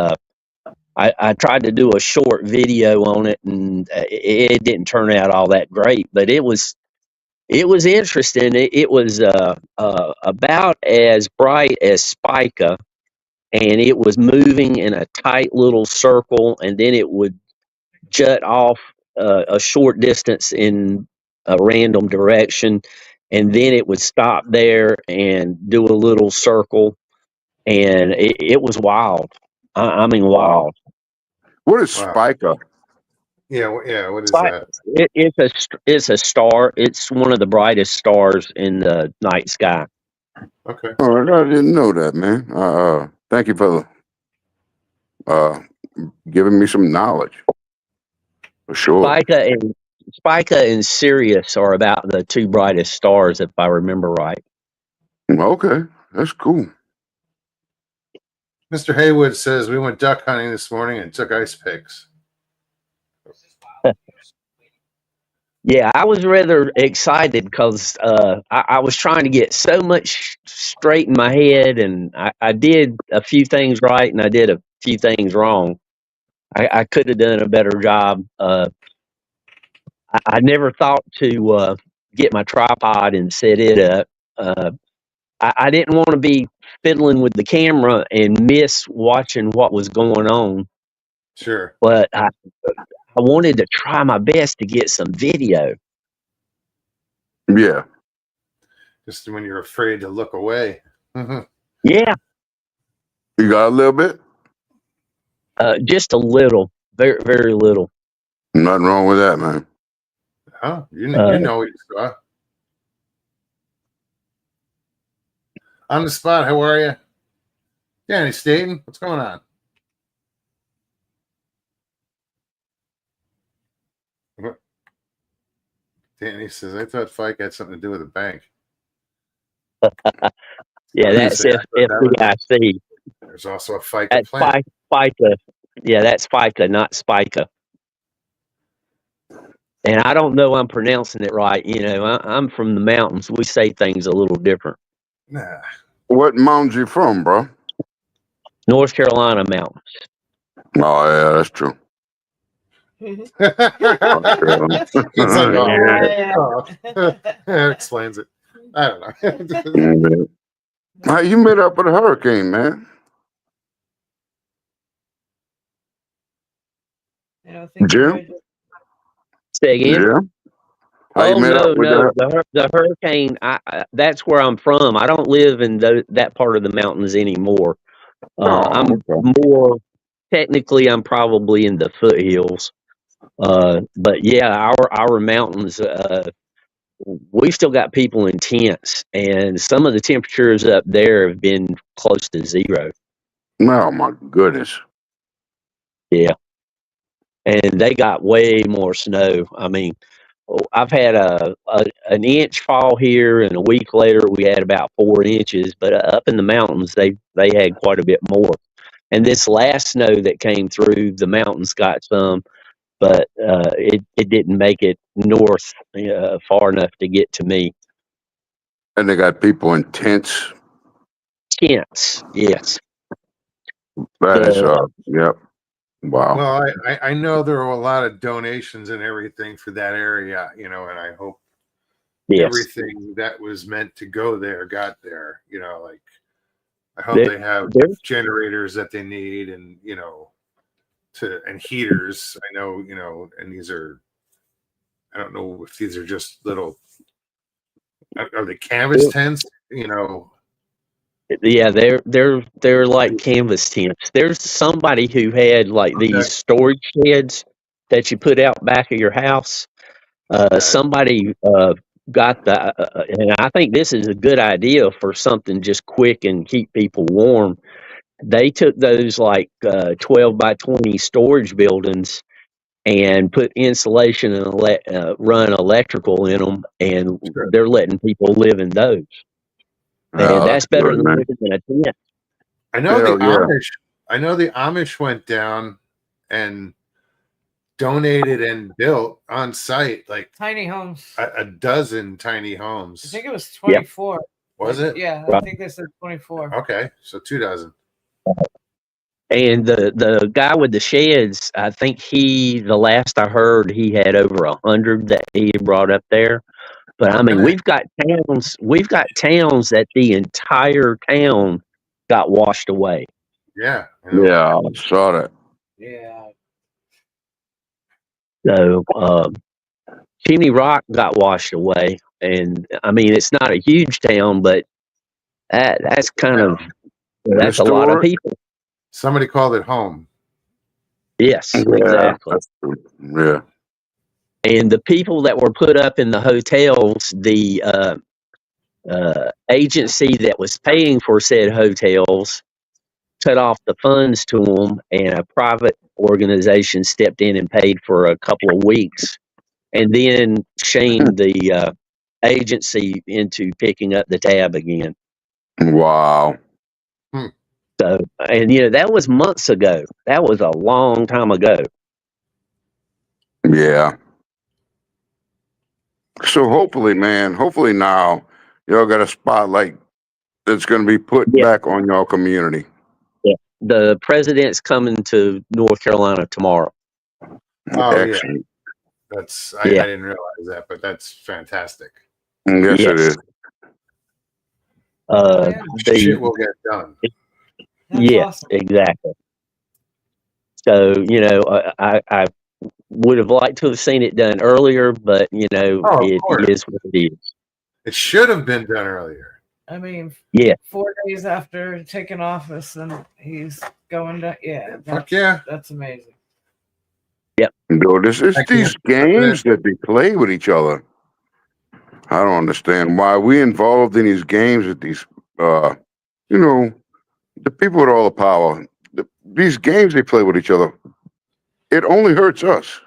I tried to do a short video on it, and it didn't turn out all that great, but it was interesting. It was about as bright as Spica, and it was moving in a tight little circle, and then it would jut off a short distance in a random direction, and then it would stop there and do a little circle, and it was wild. I mean, Wow. wild. What is Wow. Spica? Yeah. Yeah. What is that? It's a star. It's one of the brightest stars in the night sky. Okay. Oh, I didn't know that, man. Thank you for giving me some knowledge. For sure. Spica and Sirius are about the two brightest stars, if I remember right. Okay, that's cool. Mr. Haywood says we went duck hunting this morning and took ice picks. Yeah, I was rather excited because I was trying to get so much straight in my head, and I did a few things right and I did a few things wrong. I could have done a better job. I never thought to get my tripod and set it up. I didn't want to be fiddling with the camera and miss watching what was going on, Sure. but I wanted to try my best to get some video. Yeah. Just when you're afraid to look away. Yeah, You got a little bit? just a little, very, very little. Nothing wrong with that, man. Oh, you know what you saw. On the spot, how are you? Danny Staten, what's going on? Danny says, I thought Fike had something to do with a bank. Yeah, that's FDIC. There's also a FICA That's plan. FICA. Yeah, that's FICA, not Spica. And I don't know I'm pronouncing it right. I'm from the mountains. We say things a little different. Nah. What mountains you from, bro? North Carolina mountains. Oh, yeah, that's true. It's like, Yeah. that explains it. I don't know. How you met up with a hurricane, man? Jim? Say again? Yeah. How you met up with that? The hurricane. That's where I'm from. I don't live in that part of the mountains anymore. I'm more technically. I'm probably in the foothills. But yeah, our mountains. We've still got people in tents, and some of the temperatures up there have been close to zero. Oh my goodness. Yeah, and they got way more snow. I mean, I've had an inch fall here, and a week later we had about 4 inches. But up in the mountains, they had quite a bit more. And this last snow that came through, the mountains got some, but it didn't make it north far enough to get to me. And they got people in tents. Tents, yes. That is, yep. Wow. Well, I know there were a lot of donations and everything for that area, and I hope Yes. everything that was meant to go there got there. You know, like I hope There, they have there, generators that they need, and you know, and heaters. I know, you know, and these are, I don't know if these are just little, are they canvas tents? You know, yeah, they're like canvas tents. There's somebody who had like okay, these storage sheds that you put out back of your house. okay, Somebody got and I think this is a good idea for something just quick and keep people warm. They took those like 12 by 20 storage buildings and put insulation and run electrical in them, and sure. they're letting people live in those. And Oh, that's that's better good, than man. living in a tent. I know the Hell yeah. Amish. I know the Amish went down and donated and built on site like Tiny homes. a dozen tiny I homes. think it was Yep. 24. Was it? Yeah, I Right. think they said 24. Okay, so 2 dozen. And the guy with the sheds, I think the last I heard, he had over 100 that he had brought up there. But I mean, Okay. we've got towns that the entire town got washed away. Yeah, I know. Yeah, I saw that. Yeah. So Chimney Rock got washed away, and I mean, it's not a huge town, but that's kind of that's a lot of Historic? people. Somebody called it home. Yes, Yeah, exactly. that's true. Yeah. And the people that were put up in the hotels, the agency that was paying for said hotels cut off the funds to them, and a private organization stepped in and paid for a couple of weeks, and then shamed the agency into picking up the tab again. Wow. So, and you know, that was months ago. That was a long time ago. Yeah. So hopefully, man, hopefully now y'all got a spotlight that's going to be put Yeah, back on y'all community. yeah. The president's coming to North Carolina tomorrow. Oh yeah, Excellent. that's Yeah. I didn't realize that, but that's fantastic. Yes, it Yes. is. Oh, yeah. Shit The will get done. That's Yes, awesome. exactly. So, you know, I would have liked to have seen it done earlier, but you know, Oh, of it course. is what it is. It should have been done earlier. I mean, Yeah, 4 days after taking office, and he's going to, yeah. Fuck yeah. That's amazing. Dude, it's I these can't- games that they play with each other. I don't understand why we involved in these games with these, you know, the people with all the power. These games they play with each other. It only hurts us.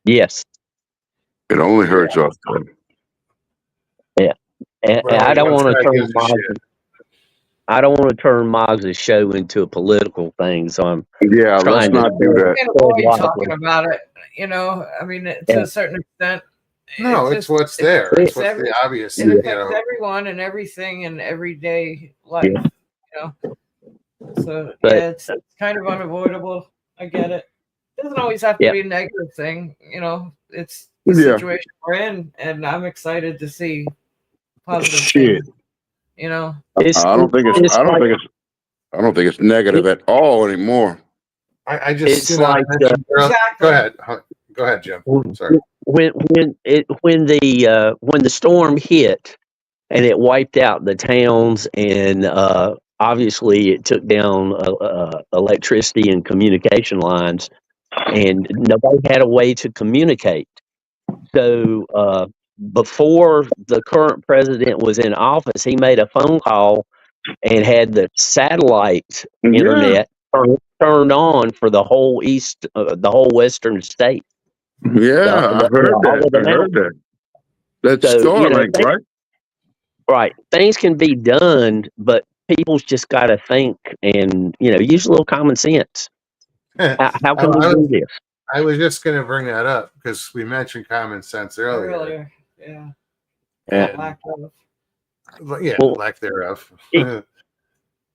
yes, It only hurts us. yeah. And Well, I don't once want to guy turn gives a shit. Mog's show into a political thing, so I'm Yeah, let's trying to not do that. Can't tread avoid lightly. talking about it, you know. I mean, to Yeah. a certain extent. No, it's what's there. It, It's what's the obvious. it You affects know, everyone and everything in everyday life, Yeah. you know. So But yeah, it's kind of unavoidable. I get it. It doesn't always have to Yeah. be a negative thing, you know. It's the Yeah. situation we're in, and I'm excited to see positive Shit. things. You know, it's I don't think it's. it's I don't like think it's. I don't think it's negative at all anymore. I just it's you know, I like mentioned earlier- exactly. Go ahead. Go ahead, Jim. Sorry. when the storm hit and it wiped out the towns, and obviously it took down electricity and communication lines, and nobody had a way to communicate. So before the current president was in office, he made a phone call and had the satellite Yeah. internet turned on for the whole the whole western state. Yeah, I heard all that. of the I heard that. That's So, you know, Starlink, right? right. Things can be done, but people's just got to think and, you know, use a little common sense. How can we do this? I was just going to bring that up because we mentioned common sense earlier. Yeah. Yeah. Lack of. Yeah, Well, lack thereof.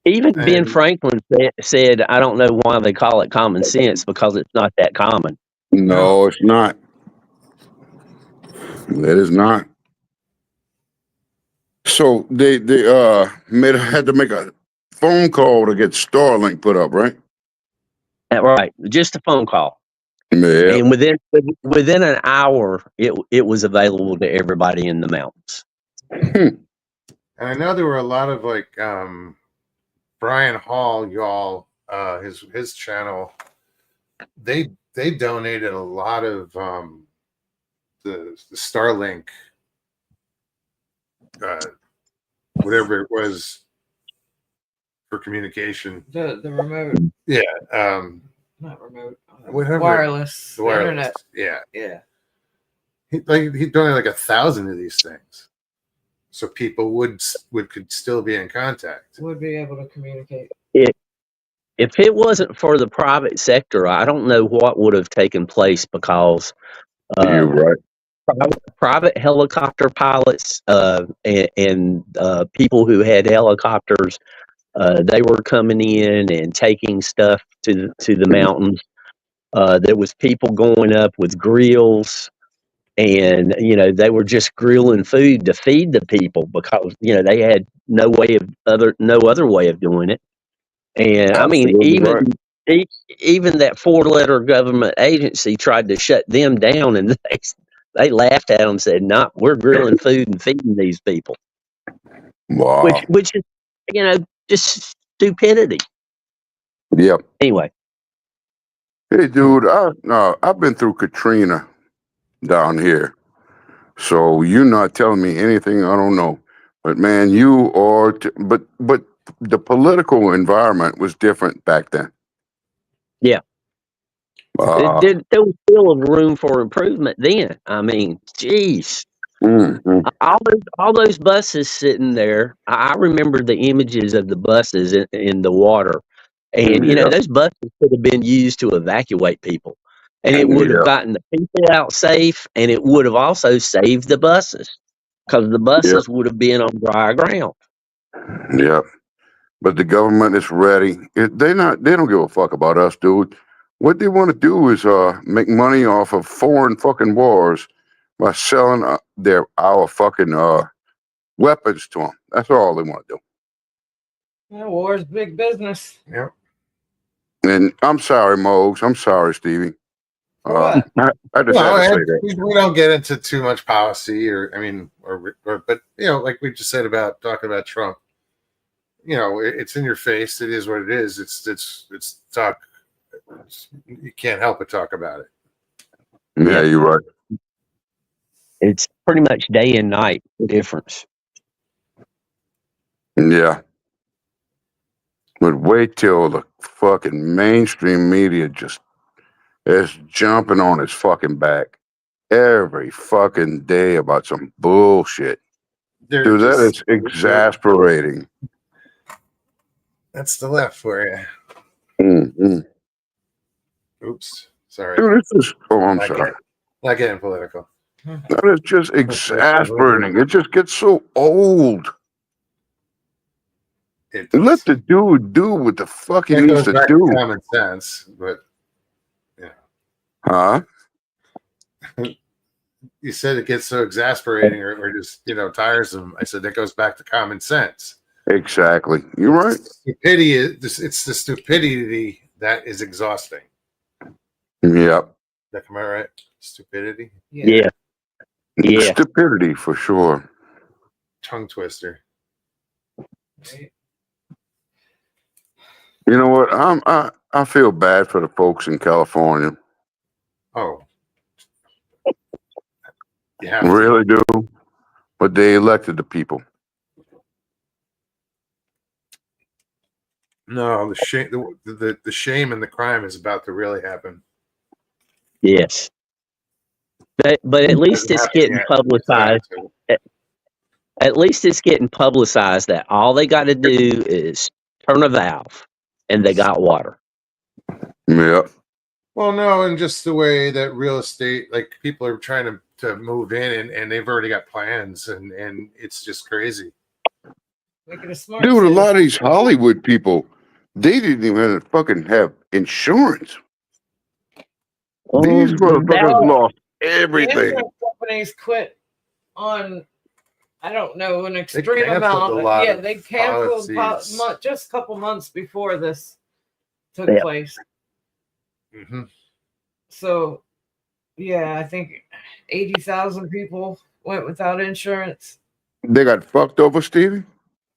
Even Ben And- Franklin said, I don't know why they call it common sense, because it's not that common. No, it's not. It is not. So they had to make a phone call to get Starlink put up, right? Right, just a phone call, Yeah. and within an hour, it was available to everybody in the mountains. And I know there were a lot of like Brian Hall, y'all, his channel. They donated a lot of the Starlink, whatever it was for communication. The remote, Yeah, not remote, whatever. wireless, The wireless. internet. Yeah, Yeah. he donated like 1,000 of these things, so people could still be in contact. Would be able to communicate. If it wasn't for the private sector, I don't know what would have taken place, because You're right. private helicopter pilots and people who had helicopters, they were coming in and taking stuff to the mountains. There was people going up with grills, and they were just grilling food to feed the people, because they had no other way of doing it. And I mean, Absolutely right. even that 4-letter government agency tried to shut them down, and they laughed at them and said, "No, we're grilling food and feeding these people," Wow. which is just stupidity. Yep. Anyway, Hey, dude, I've been through Katrina down here, so you're not telling me anything I don't know. But man, you are. But the political environment was different back then. yeah, Uh, there was still room for improvement then. I mean, geez. All those buses sitting there. I remember the images of the buses in the water, and yeah, those buses could have been used to evacuate people, and it would have yeah, gotten the people out safe, and it would have also saved the buses, because the yeah, buses would have been on dry ground. yeah. But the government is ready. They don't give a fuck about us, dude. What they want to do is make money off of foreign fucking wars by selling our fucking weapons to them. That's all they want to do. Yeah, war's big business. Yep. And I'm sorry, Mogs. I'm sorry, Stevie. For what? I just had to say that. We don't get into too much policy, but like we just said about talking about Trump. It's in your face. It is what it is. It's talk. You can't help but talk about it. Yeah, you're right. It's pretty much day and night difference. Yeah. But wait till the fucking mainstream media just is jumping on his fucking back every fucking day about some bullshit. Dude, that is exasperating. That's the left for you. Mm-hmm. Oops. Sorry. Dude, it's just, I'm sorry. Not getting political. That is just exasperating. It just gets so old. Let the dude do what the fuck he needs to do. Common sense, but huh? You said it gets so exasperating or just tiresome. I said that goes back to common sense. Exactly. You're right. Stupidity it's the stupidity that is exhausting. Yep. Am I right? Stupidity. Yeah. Stupidity for sure. Tongue twister. You know what? I feel bad for the folks in California. Oh. Really do. But they elected the people. No, the shame, the shame and the crime is about to really happen. Yes. But at least it's getting publicized. At least it's getting publicized that all they got to do is turn a valve, and they got water. Yeah. Well, no, and just the way that real estate, like people are trying to move in, and they've already got plans, and it's just crazy. Dude, a lot of these Hollywood people, they didn't even fucking have insurance. These motherfuckers lost everything. The insurance companies quit on I don't know, an They extreme canceled amount. a lot Yeah, of they canceled policies. just a couple months before this took Yeah. place. Mm-hmm. So, yeah, I think 80,000 people went without insurance. They got fucked over, Stevie?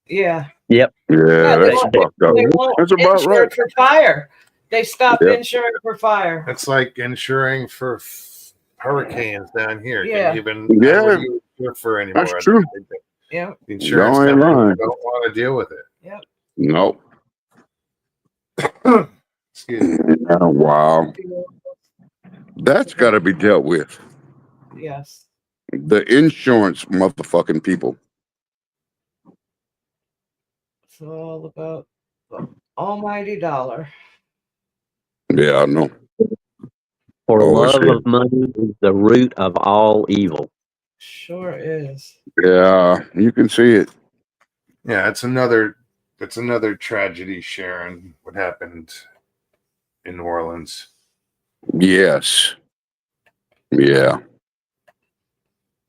Yeah. Yep. Yeah, Yeah, they that's won't, fucked up. they won't That's about insure right. for fire. They stopped Yep. insuring for fire. It's like insuring for hurricanes down here. Yeah. Can even Yeah. what do you insure for anymore? That's true. Yep. The insurance No, ain't companies lying. don't want to deal with it. Yep. Nope. Excuse me. Oh, wow. That's got to be dealt with. Yes. The insurance motherfucking people. It's all about the almighty dollar. Yeah, I know. For Always love say. of money is the root of all evil. Sure is. Yeah, you can see it. Yeah, it's another tragedy, Sharon. What happened in New Orleans? Yes. Yeah.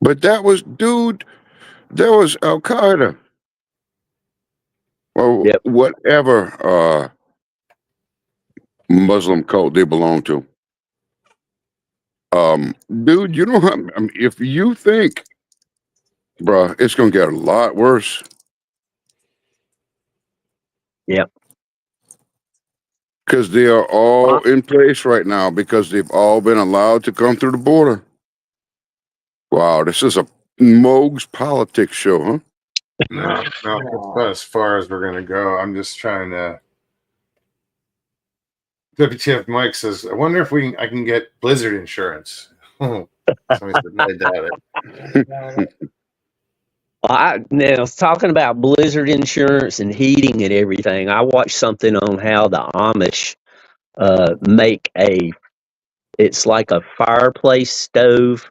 But that was, dude, that was Al Qaeda. Or Yep. whatever Muslim cult they belong to. Dude, you know how, I mean, if you think, bruh, it's gonna get a lot worse. Yep. Because they are all in place right now because they've all been allowed to come through the border. Wow, this is a Moog's politics show, huh? No, that's about as far as we're gonna go. I'm just trying to. WTF Mike says, I wonder if I can get blizzard insurance. Somebody said, no, I doubt it. Now talking about blizzard insurance and heating and everything, I watched something on how the Amish make it's like a fireplace stove,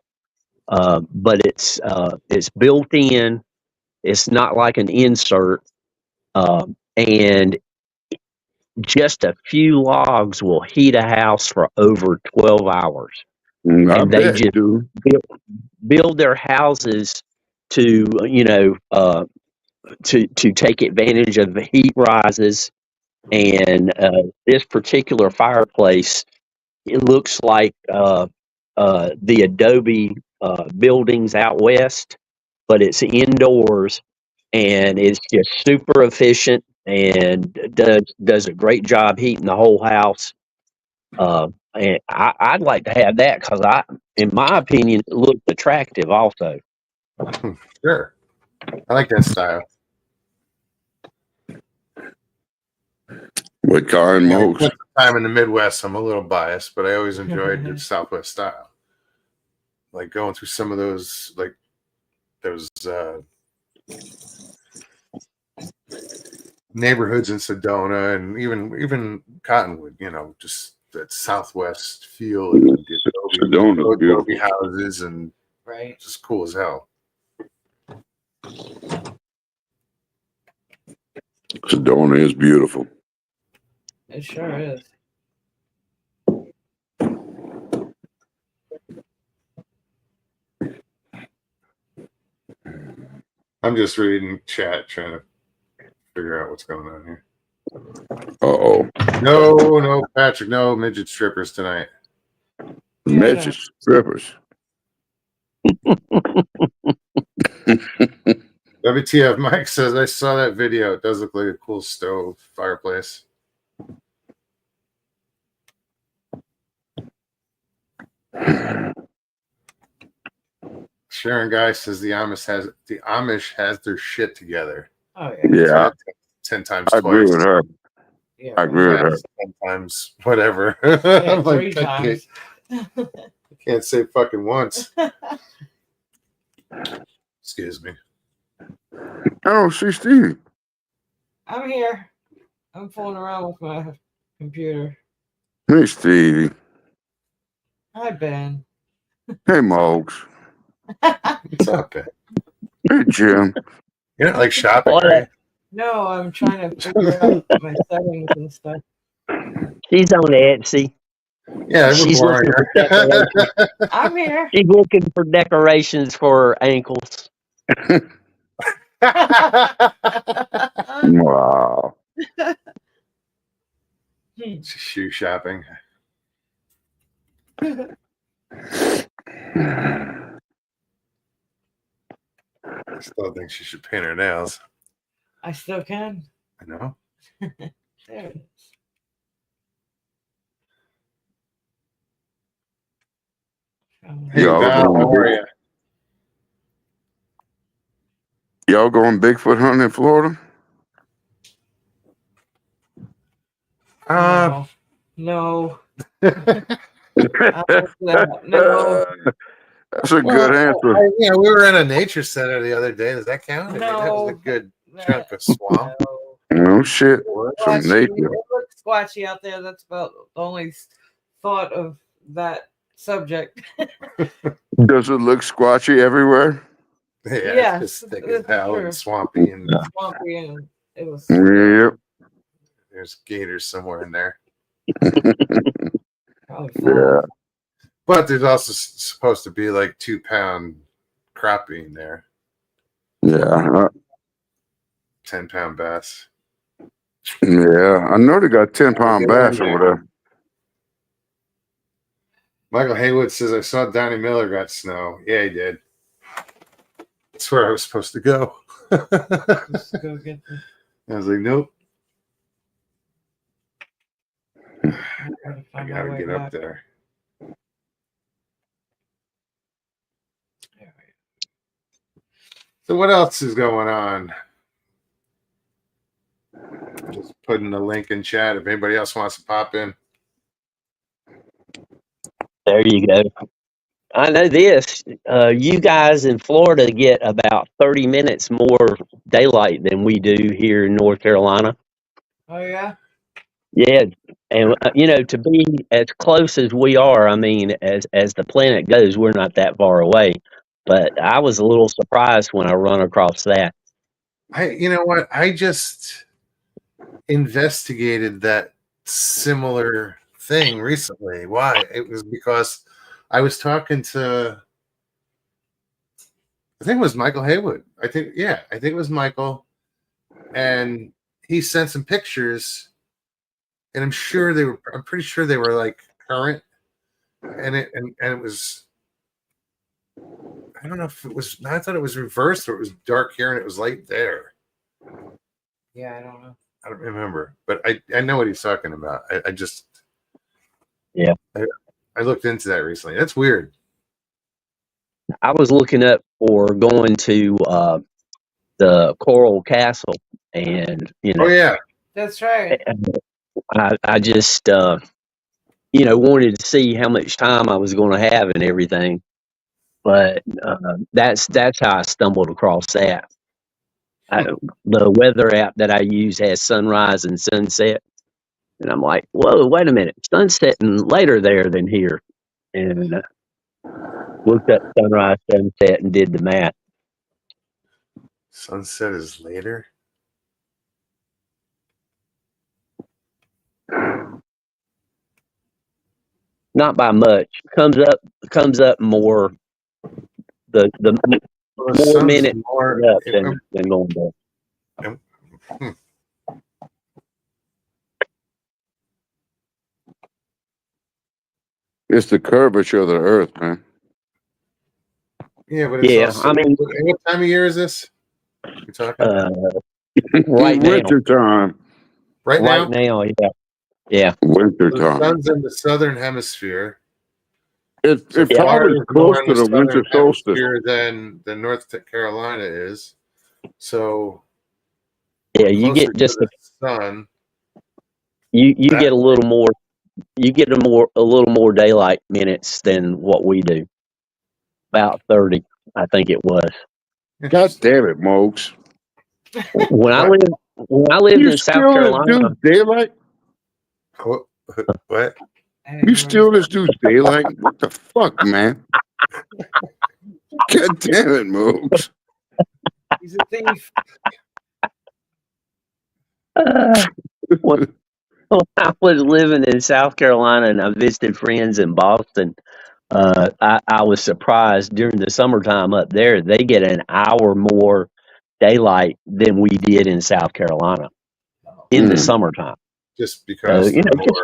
but it's built in. It's not like an insert, and just a few logs will heat a house for over 12 hours. I And they bet, just dude. build their houses to, to take advantage of the heat rises. And this particular fireplace, it looks like the Adobe buildings out west, but it's indoors and it's just super efficient and does a great job heating the whole house. And I'd like to have that because in my opinion, it looks attractive also. Sure. I like that style. With Karen Yeah, I Moogs. spent some time in the Midwest. I'm a little biased, but I always enjoyed the Southwest style. Like going through some of those, like those neighborhoods in Sedona and even Cottonwood. You know, just that Southwest feel and the Sedona's beautiful. Adobe houses and Right. just cool as hell. Sedona is beautiful. It sure is. I'm just reading chat, trying to figure out what's going on here. Uh-oh. No, Patrick, no midget strippers tonight. Yeah, Midget strippers. WTF Mike says, I saw that video. It does look like a cool stove fireplace. Sharon Guy says the Amish has their shit together. Oh yeah. Yeah, 10 times I agree twice. with her. Yeah. I agree with her. 10 times whatever. Yeah, I'm like, 3 times. I can't say fucking once. Excuse me. I don't see Stevie. I'm here. I'm fooling around with my computer. Hey, Stevie. Hi, Ben. Hey, Moogs. What's up, man? Hey, Jim. You're not like shopping, What? right? No, I'm trying to figure out my settings and stuff. She's on Etsy. Yeah, we're She's boring looking for her. decorations. I'm here. She's looking for decorations for her ankles. Wow. Shoe shopping. I still think she should paint her nails. I still can. I know. There it is. Hey, Y'all Val, going how are big- you? Y'all going Bigfoot hunting in Florida? No. No. That's a good answer. Yeah, we were in a nature center the other day. Does that count? I mean, that was a No. good chunk of swamp. No shit. Some Squatchy. nature. It looks squatchy out there. That's about the only thought of that subject. Does it look squatchy everywhere? Yeah, Yes, it's just thick as that's hell true. and swampy, and Swampy, and it was. Yep. there's gators somewhere in there. Probably Yeah. five. But there's also supposed to be like 2-pound crappie in there, Yeah. 10-pound bass. Yeah. I know they got 10-pound bass over there. Michael Haywood says, I saw Donnie Miller got snow. Yeah, he did. That's where I was supposed to go. Just go get the. I was like, nope. I gotta I find my gotta way get back. up there. There we So what else is going on? Just putting the link in chat if anybody else wants to pop in. There you go. I know this. You guys in Florida get about 30 minutes more daylight than we do here in North Carolina. Oh yeah. Yeah, and to be as close as we are, I mean, as the planet goes, we're not that far away. But I was a little surprised when I run across that. You know what? I just investigated that similar thing recently. Why? It was because I was talking to, I think it was Michael Haywood. I think it was Michael, and he sent some pictures, and I'm pretty sure they were like current, and it was, I don't know if it was, I thought it was reversed or it was dark here and it was light there. Yeah, I don't know. I don't remember, but I know what he's talking about. I just, Yeah. I looked into that recently. That's weird. I was looking up for going to the Coral Castle, and Oh yeah, That's right. I just wanted to see how much time I was going to have and everything. But that's how I stumbled across that. The weather app that I use has sunrise and sunset, and I'm like, whoa, wait a minute, sunsetting later there than here, and looked up sunrise, sunset, and did the math. sunset is later. Not by much. Comes up more. The Well, more sun's minutes more. up than going down. It's the curvature of the earth, man. Yeah, but it's Yeah, also. I mean, what time of year is this? You're talking right now. Winter time. right now. Right now, yeah. Winter The time. sun's in the southern hemisphere. It Yeah. probably Florida's close more in to the winter southern solstice. hemisphere than North Carolina is. So Yeah, you closer get just to the sun. you That get a little more. You get a little more daylight minutes than what we do. About 30, I think it was. God damn it, Mokes. When I What? lived You in South still Carolina, do daylight? What? You still this dude's daylight? What the fuck, man? God damn it, Mokes. He's a thief. when I was living in South Carolina and I visited friends in Boston, I was surprised during the summertime up there they get an hour more daylight than we did in South Carolina in the summertime. Just because You know, the just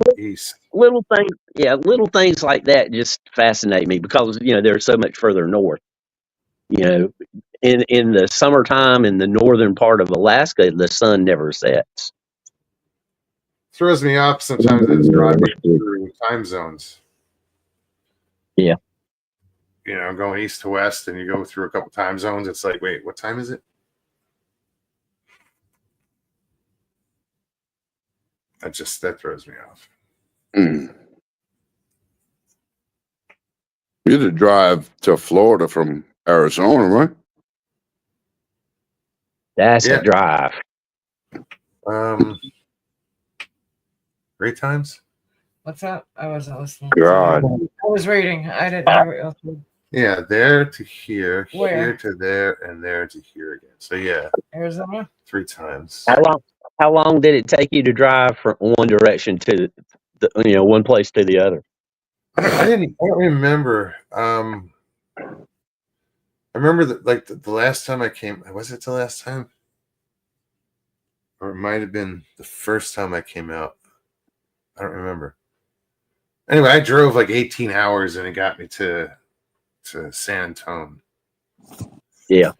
more east. little things, little things like that just fascinate me because they're so much further north. In the summertime in the northern part of Alaska, the sun never sets. Throws me off sometimes it's driving through time zones. Yeah. Going east to west and you go through a couple time zones. It's like, wait, what time is it? That throws me off. You had to drive to Florida from Arizona, right? That's Yeah. a drive. Great times. What's that? I wasn't listening. God. I was reading. I didn't hear what else. Yeah, there to here, Where? here to there, and there to here again. So yeah, Arizona. 3 times. How long did it take you to drive from one direction to one place to the other? I don't remember. I remember that the last time I came. Was it the last time? Or it might have been the first time I came out. I don't remember. Anyway, I drove like 18 hours and it got me to San Antonio. Yeah.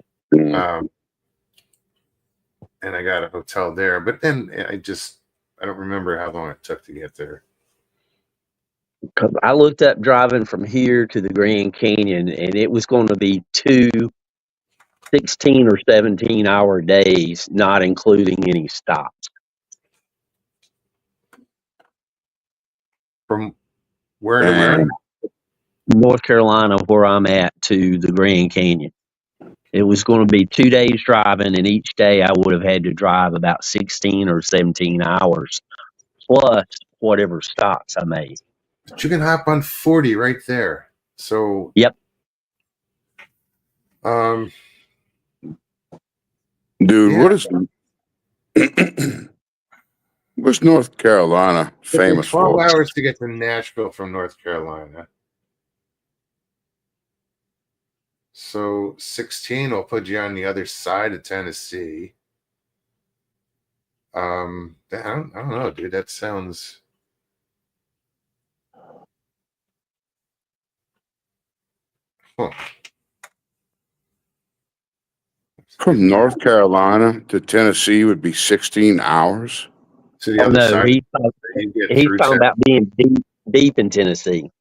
And I got a hotel there, but then I don't remember how long it took to get there. Because I looked up driving from here to the Grand Canyon, and it was going to be 2 16 or 17-hour days, not including any stops. From where to where? North Carolina, where I'm at, to the Grand Canyon. It was going to be 2 days driving, and each day I would have had to drive about 16 or 17 hours, plus whatever stops I made. But you can hop on 40 right there. So Yep. Dude, yeah. what's North Carolina famous 12 for? hours to get to Nashville from North Carolina. So 16 will put you on the other side of Tennessee. I don't know, dude. That sounds. Huh. From North Carolina to Tennessee would be 16 hours. To the other side. He found out being deep in Tennessee.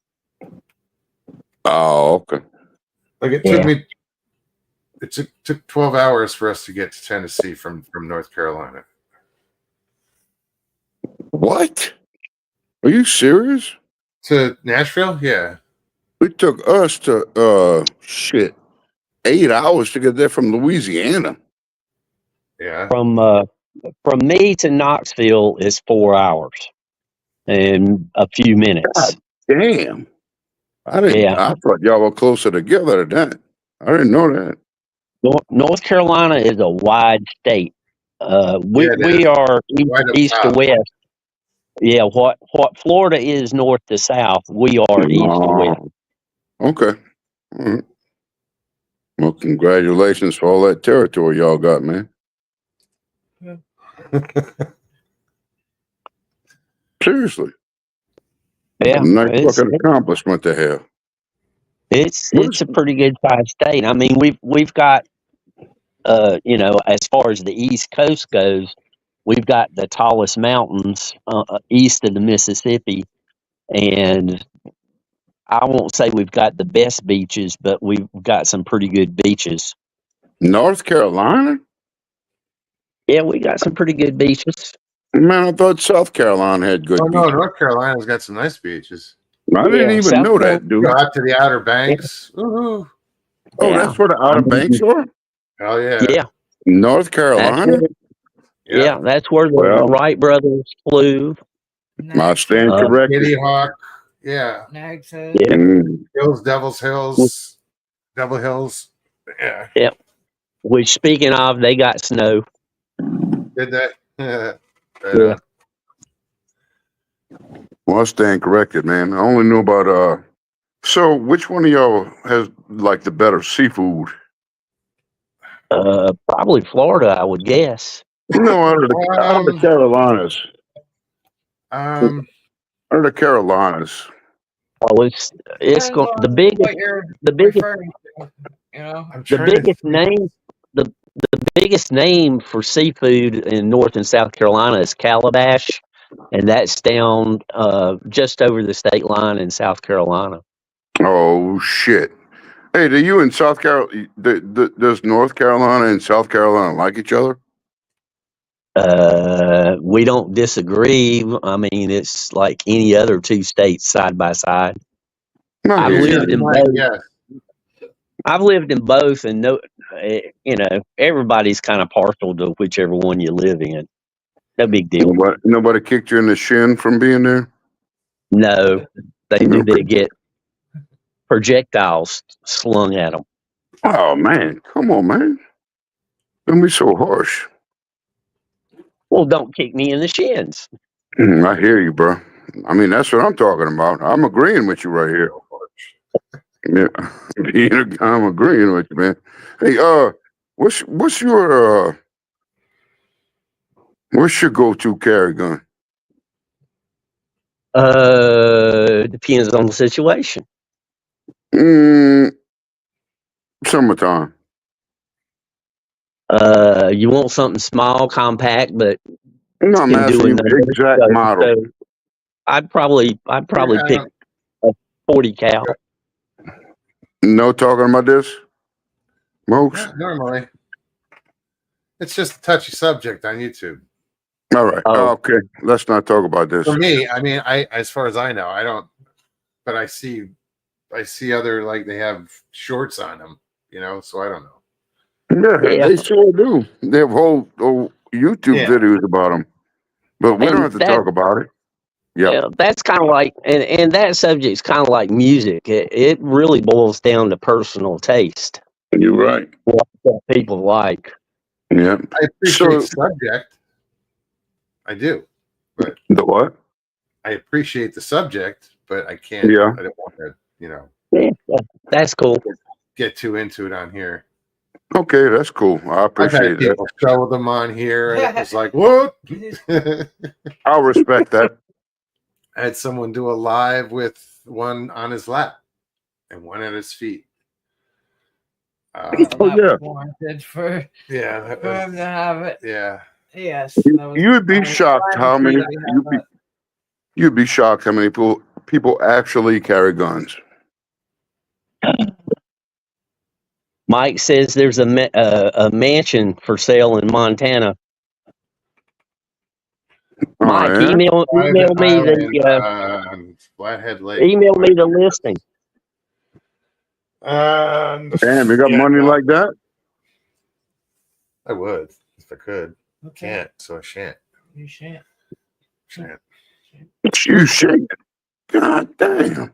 Oh, okay. Like it took me. It took 12 hours for us to get to Tennessee from North Carolina. What? Are you serious? To Nashville? Yeah. It took us to 8 hours to get there from Louisiana. Yeah. From me to Knoxville is 4 hours and a few minutes. God damn. I thought y'all were closer together than that. I didn't know that. North Carolina is a wide state. We are east to west. Yeah, what Florida is north to south, we are east to west. Okay. All right. Well, congratulations for all that territory y'all got, man. Seriously. Yeah. Nice fucking accomplishment to have. It's a pretty good sized state. I mean, we've got as far as the East Coast goes, we've got the tallest mountains east of the Mississippi, and I won't say we've got the best beaches, but we've got some pretty good beaches. North Carolina? Yeah, we got some pretty good beaches. Man, I thought South Carolina had good beaches. No, North Carolina's got some nice beaches. I didn't even know that, dude. Go out to the Outer Banks. Yeah. Woohoo. Oh, that's where the Outer Banks are? Hell yeah. Yeah. North Carolina? That's where the Wright brothers flew. I stand corrected. Kitty Hawk. Yeah. Nags Head. Hills, Devil's Hills. Devil Hills. Yeah. Yeah. Which, speaking of, they got snow. Did that? Yeah. Well, I stand corrected, man. I only knew about so which one of y'all has like the better seafood? Probably Florida, I would guess. No, out of the Carolinas. Um, Out of the Carolinas. Oh, it's Depends going on the biggest what you're the biggest referring to. You know, I'm the trying to biggest think. name the biggest name for seafood in North and South Carolina is Calabash, and that's down just over the state line in South Carolina. Oh shit! Hey, do you in South Carolina? Does North Carolina and South Carolina like each other? We don't disagree. I mean, it's like any other two states side by side. I I've hear you. lived in Like, both. yeah, I've lived in both, and everybody's kind of partial to whichever one you live in. No big deal. Nobody kicked you in the shin from being there. No, they do. Okay. They get projectiles slung at them. Oh man, come on, man! Don't be so harsh. Well, don't kick me in the shins. I hear you, bro. I mean, that's what I'm talking about. I'm agreeing with you right here. Yeah, I'm agreeing with you, man. Hey, what's your go-to carry gun? Depends on the situation. Mm, summertime. You want something small, compact, but No, I'm can do asking a you number. exact model. So I'd probably pick a 40 cal. No talking about this, Mokes? not normally. It's just a touchy subject on YouTube. All right. Oh, Okay. Let's not talk about this. For me, I mean, as far as I know, I don't, but I see other, like, they have shorts on them, so I don't know. Yeah, yeah. they sure do. They have whole YouTube Yeah. videos about them, but we don't And have to talk about it. Yep. yeah, that's kind of like, and that subject's kind of like music. It really boils down to personal taste. You're right. What people like. Yeah. I appreciate the subject. I do. But the what? I appreciate the subject, but I can't, Yeah. I don't want to, Yeah, that's cool. get too into it on here. Okay, that's cool. I I've appreciate had that. people show them on here, and it was like, what? I'll respect that. I had someone do a live with one on his lap and one at his feet. Oh, that yeah. was warranted for Yeah, that him was, to have it. yeah. Yes, that was You'd be shocked how many you'd be shocked how many people actually carry guns. Mike says there's a mansion for sale in Montana. Oh, Mike, yeah? email me Flathead Lake. email me the listing. Damn, you got money like that? I would if I could. Okay. Can't, so I shan't. You shan't. Shan't. You shake. God damn.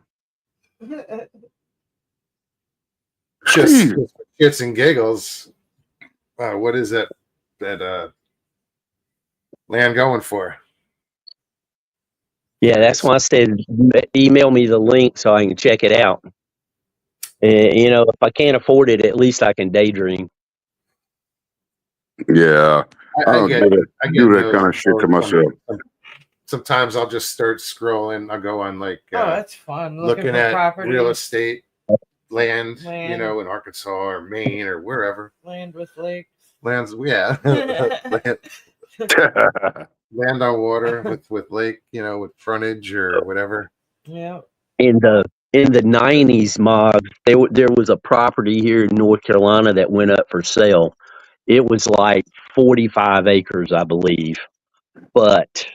Just Jeez. shits and giggles. What is that land going for? Yeah, that's why I said email me the link so I can check it out. If I can't afford it, at least I can daydream. Yeah. I don't do that kind of shit to myself. Sometimes I'll just start scrolling. I'll go on like that's fun. looking for at property, real estate land, Land. in Arkansas or Maine or wherever. land with lakes. Lands, yeah. Land on water with lake, with frontage or whatever. Yeah. In the 90s, there was a property here in North Carolina that went up for sale. It was like 45 acres, I believe, but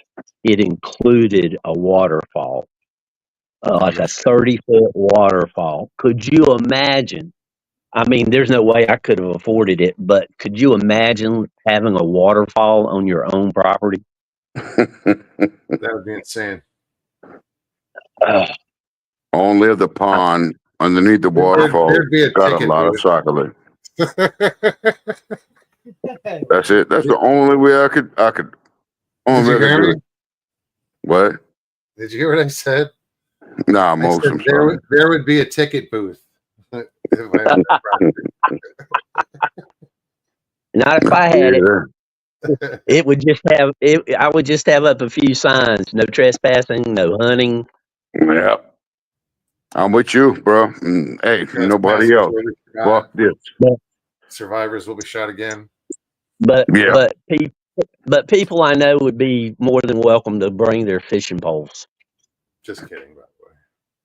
it included a waterfall, like a 30-foot waterfall. Could you imagine? I mean, there's no way I could have afforded it, but could you imagine having a waterfall on your own property? That would be insane. Only the pond underneath the waterfall There'd be a got a ticket lot of booth. soccer league. That's it. That's the only way I could. Did you hear me? What? Did you hear what I said? Nah, I most said I'm sorry. there would be a ticket booth. If I had that property. Not if I had it. Yeah. It would just have it. I would just have up a few signs: no trespassing, no hunting. Yeah. I'm with you, bro. And, hey, Yes, nobody message else. will be shot. Fuck this. Survivors will be shot again. But Yeah. but people I know would be more than welcome to bring their fishing poles. Just kidding, by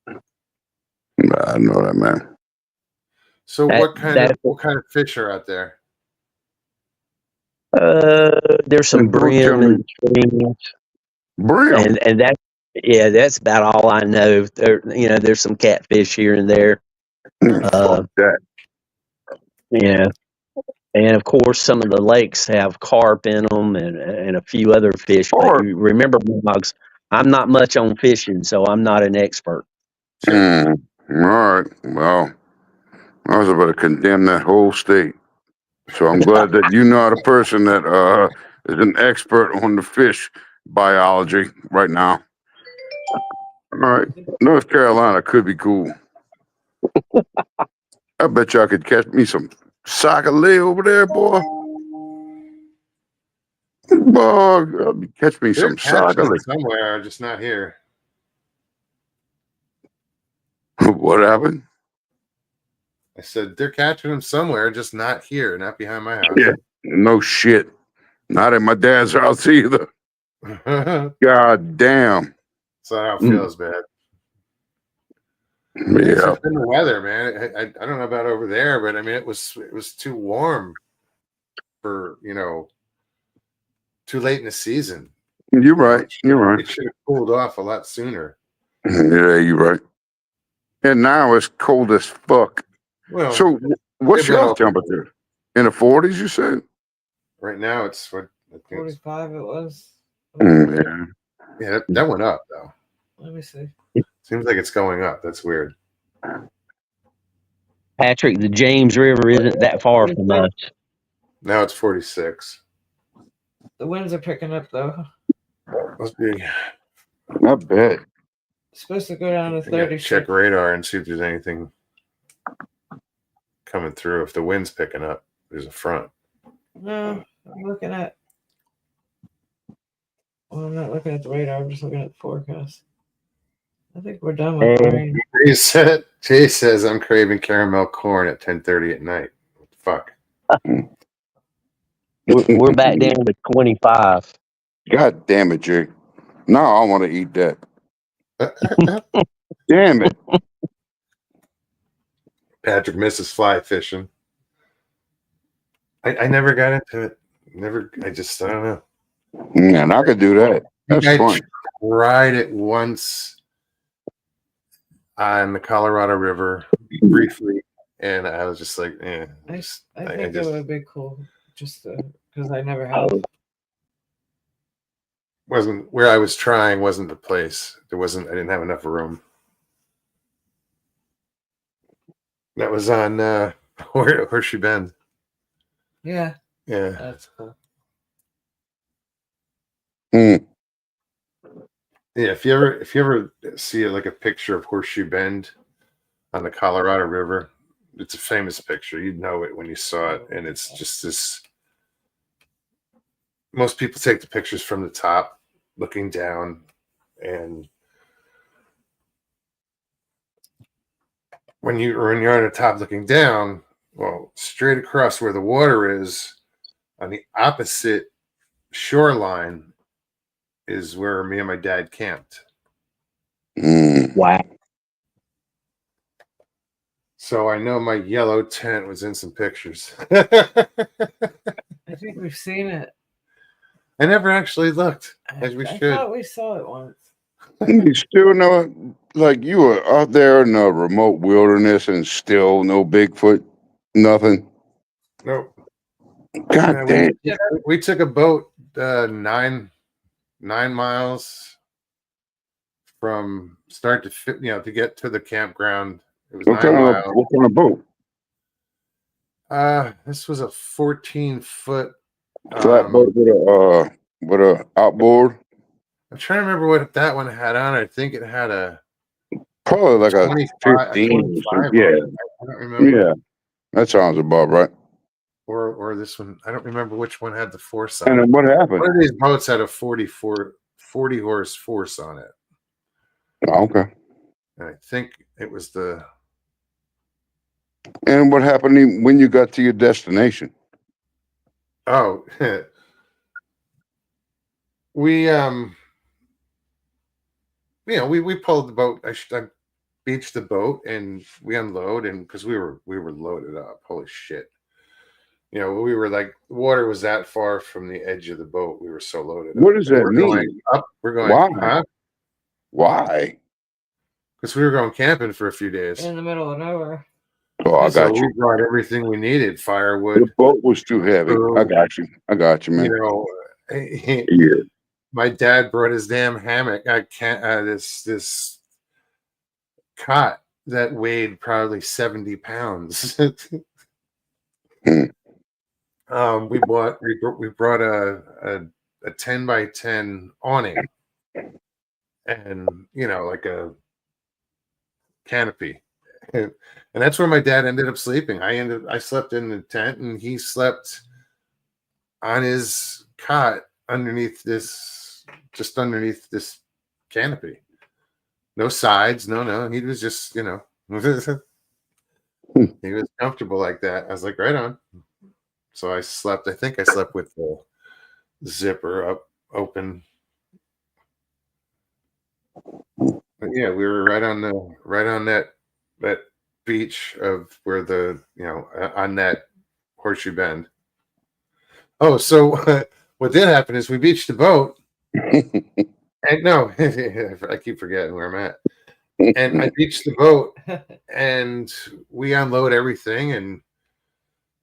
the way. I know that, man. So what kind That of fish are out there? there's some And don't tell brim me and streams, brim. and that's about all I know. There's some catfish here and there. Fuck that. Yeah, and of course some of the lakes have carp in them and a few other fish. But Or you remember, Mugs, I'm not much on fishing, so I'm not an expert. Sure. all right. Well, I was about to condemn that whole state. So I'm glad that you're not a person that is an expert on the fish biology right now. All right. North Carolina could be cool. I bet y'all could catch me some sac-a-lay over there, boy. Boy, catch me They're some catching sac-a-lay. them somewhere, just not here. What happened? I said they're catching them somewhere, just not here, not behind my house. Yeah. No shit. Not at my dad's house either. That's God damn. not how it feels, man. Yeah. It's been the weather, man. I don't know about over there, but I mean it was too warm for too late in the season. You're right. You're right. It should have cooled off a lot sooner. Yeah, you're right. And now it's cold as fuck. Well, So what's they've been your all- temperature? In the 40s, you said? right now it's what I think 45 it was. Yeah. yeah, that went up though. Let me see. Seems like it's going up. That's weird. Patrick, the James River isn't that far from us. Now it's 46. The winds are picking up though. Must be. I bet. It's supposed to go down to I gotta 30. check radar and see if there's anything coming through. If the wind's picking up, there's a front. No, I'm looking at. Well, I'm not looking at the radar. I'm just looking at the forecast. I think we're done with rain. Jay says I'm craving caramel corn at 10:30 at night. What the fuck? We're back down to 25. God damn it, Jay. Now I want to eat that. Damn it. Patrick misses fly fishing. I never got into it. I don't know. Man, I could do that. That's I fun. tried it once on the Colorado River briefly, and I was just like, I think it would be cool, just because I never have. wasn't where I was trying wasn't the place. I didn't have enough room. That was on Horseshoe Bend. Yeah, Yeah. that's cool. Mm. Yeah, if you ever see like a picture of Horseshoe Bend on the Colorado River, it's a famous picture. You'd know it when you saw it, and it's just this. Most people take the pictures from the top, looking down, and when you're on the top looking down, well, straight across where the water is, on the opposite shoreline, is where me and my dad camped. Mm. Wow. So I know my yellow tent was in some pictures. I think we've seen it. I never actually looked, as we I should. thought we saw it once. You still know, like you were out there in the remote wilderness and still no Bigfoot, nothing. Nope. God damn. We took a boat 9 miles from start to to get to the campground. It was What 9 kind miles. of boat? This was a 14-foot Flat boat with a outboard. I'm trying to remember what that one had on. I think it had a Probably like a 25. 15. 25 Yeah. on it. I don't remember. Yeah. That sounds about right. or this one. I don't remember which one had the force And on it. then what happened? One of these boats had a 40 horse force on it. Oh, okay. And I think it was the And what happened when you got to your destination? oh we we pulled the boat. I beached the boat and we unload, and because we were loaded up. Holy shit. We were like, the water was that far from the edge of the boat. We were so loaded What up. does And that we're mean? going up. We're going, Why? huh? Why? Because we were going camping for a few days. In the middle of nowhere. Oh, I So got you. we brought everything we needed: The firewood. boat was too heavy. I got you. I got you, man. Yeah. My dad brought his damn hammock. I can't. This cot that weighed probably 70 pounds. Hmm. We brought a 10 by 10 awning, and like a canopy. And that's where my dad ended up sleeping. I slept in the tent, and he slept on his cot just underneath this canopy. No sides, no. He was just, he was comfortable like that. I was like, right on. So I think I slept with the zipper open. But yeah, we were right on that beach of where on that Horseshoe Bend. Oh, so what did happen is we beached the boat, and no, I keep forgetting where I'm at. And I beached the boat, and we unload everything, and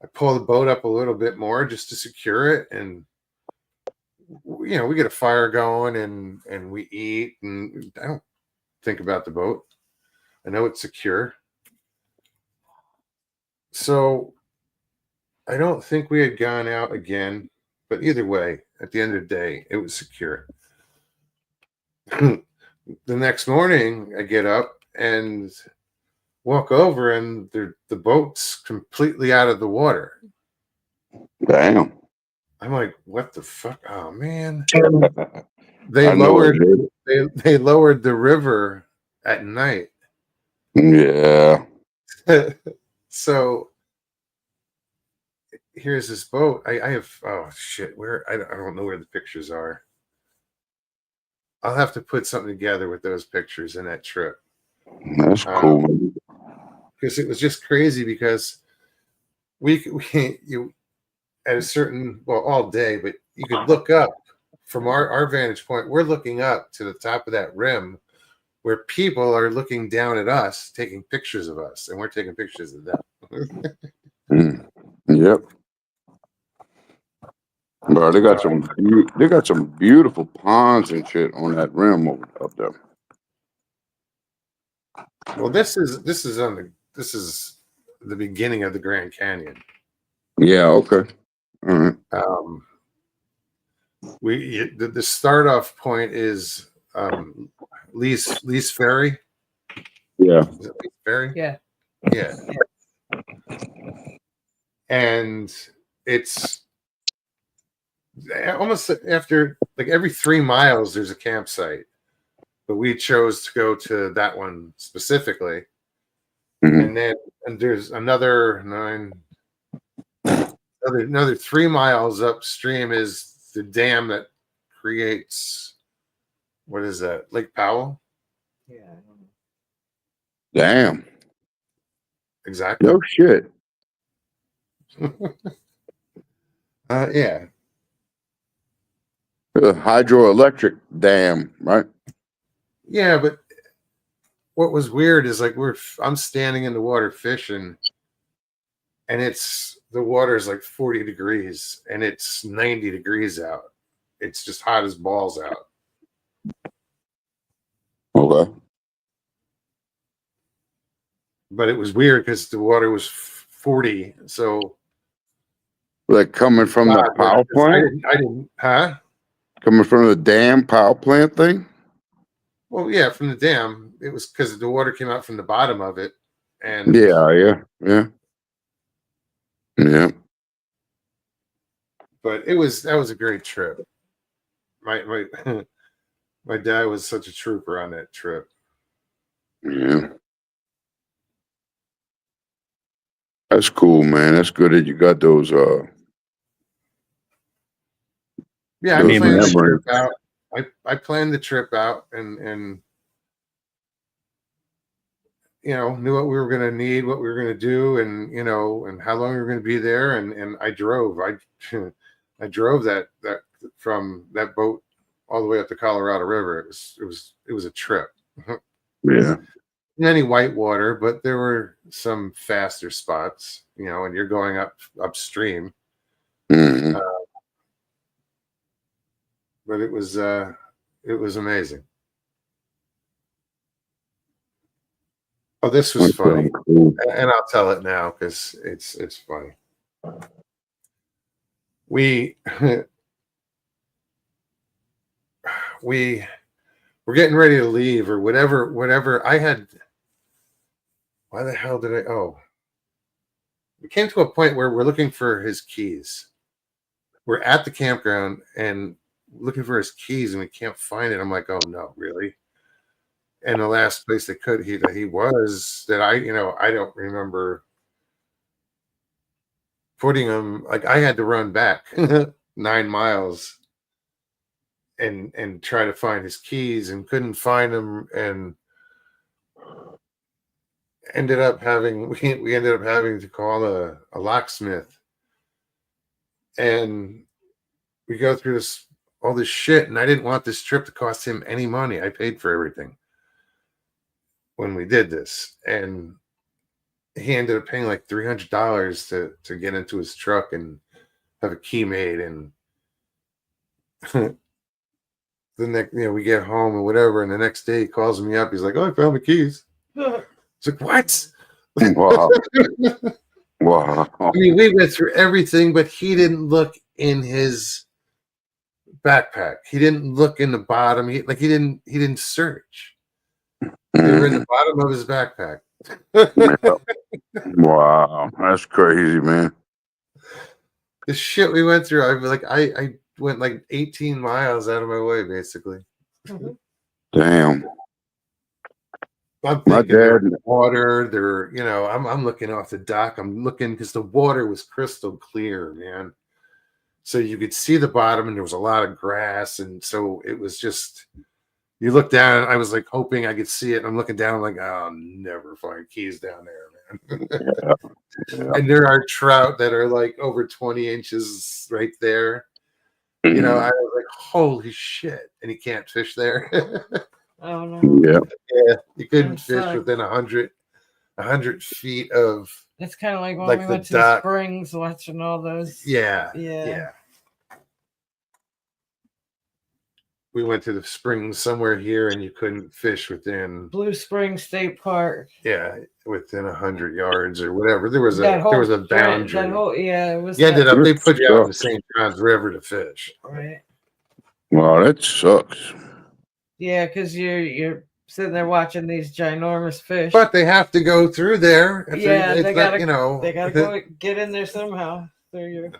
I pull the boat up a little bit more just to secure it, and we get a fire going, and we eat, and I don't think about the boat. I know it's secure. So I don't think we had gone out again, but either way, at the end of the day, it was secure. The next morning, I get up and walk over, and the boat's completely out of the water. Damn. I'm like, what the fuck? Oh man. I They know it, lowered dude. they lowered the river at night. Yeah. So here's this boat. I have, oh shit, where I don't know where the pictures are. I'll have to put something together with those pictures in that trip. That's cool. Because it was just crazy, because you at a certain, well, all day, but you could look up from our vantage point. We're looking up to the top of that rim where people are looking down at us, taking pictures of us, and we're taking pictures of them. Yep. Bro, they got some beautiful ponds and shit on that rim up there. Well, this is the beginning of the Grand Canyon. Yeah, okay. All right. The start off point is Lee's Ferry. Yeah. Is it Lee's Ferry? Yeah. Yeah. And it's almost after, like, every 3 miles there's a campsite, but we chose to go to that one specifically. Mhm. And there's another 3 miles upstream is the dam that creates, what is that, Lake Powell? Yeah. Damn. Exactly. No shit. Yeah. A hydroelectric dam, right? Yeah, but what was weird is, like, I'm standing in the water fishing, and the water is like 40 degrees, and it's 90 degrees out. It's just hot as balls out. Okay. But it was weird because the water was 40. So Like coming from the power plant? I didn't, huh? Coming from the dam power plant thing? Well, yeah, from the dam. It was because the water came out from the bottom of it. And Yeah. Yeah. But that was a great trip. My my dad was such a trooper on that trip. Yeah. That's cool, man. That's good that you got those Yeah, I those planned the memories. trip out. I planned the trip out and knew what we were going to need, what we were going to do, and and how long we were going to be there. And I drove. I drove that from that boat all the way up the Colorado River. It was a trip. Yeah. Any whitewater, but there were some faster spots, and you're going upstream. Hmm. But it was amazing. Oh, this was That's funny, cool. and I'll tell it now because it's funny. We we were getting ready to leave or whatever. I had. Why the hell did I? Oh, we came to a point where we're looking for his keys. We're at the campground and looking for his keys, and we can't find it. I'm like, oh no, really? And the last place that he was that I don't remember putting him. Like I had to run back 9 miles and try to find his keys and couldn't find them and ended up having we ended up having to call a locksmith, and we go through all this shit, and I didn't want this trip to cost him any money. I paid for everything when we did this, and he ended up paying like $300 to get into his truck and have a key made. And the next, we get home or whatever, and the next day he calls me up. He's like, "Oh, I found the keys." It's like, what? Wow. Wow. I mean, we went through everything, but he didn't look in his backpack. He didn't look in the bottom. He didn't search. They were in the bottom of his backpack. Wow. That's crazy, man. The shit we went through, I went like 18 miles out of my way, basically. Damn. I'm My thinking there dad. was water. I'm looking off the dock. I'm looking because the water was crystal clear, man. So you could see the bottom, and there was a lot of grass, and so it was just. You look down. I was like hoping I could see it. And I'm looking down. I'm like, oh, I'll never find keys down there, man. Yeah. And there are trout that are like over 20 inches right there. I was like, holy shit! And you can't fish there. Oh no. Yeah. Yeah, you couldn't That fish sucks. within 100 feet of. It's kind of like when Like we the went to dock. the springs watching all those. Yeah. Yeah. We went to the springs somewhere here, and you couldn't fish within. Blue Springs State Park. Yeah, within 100 yards or whatever. There was That whole a boundary. It was. You ended that- up. They put you out in the Sucks. St. John's River to fish. Right. Wow, that sucks. Yeah, because you're sitting there watching these ginormous fish. But they have to go through there. Yeah, they gotta- They they gotta go get in there somehow.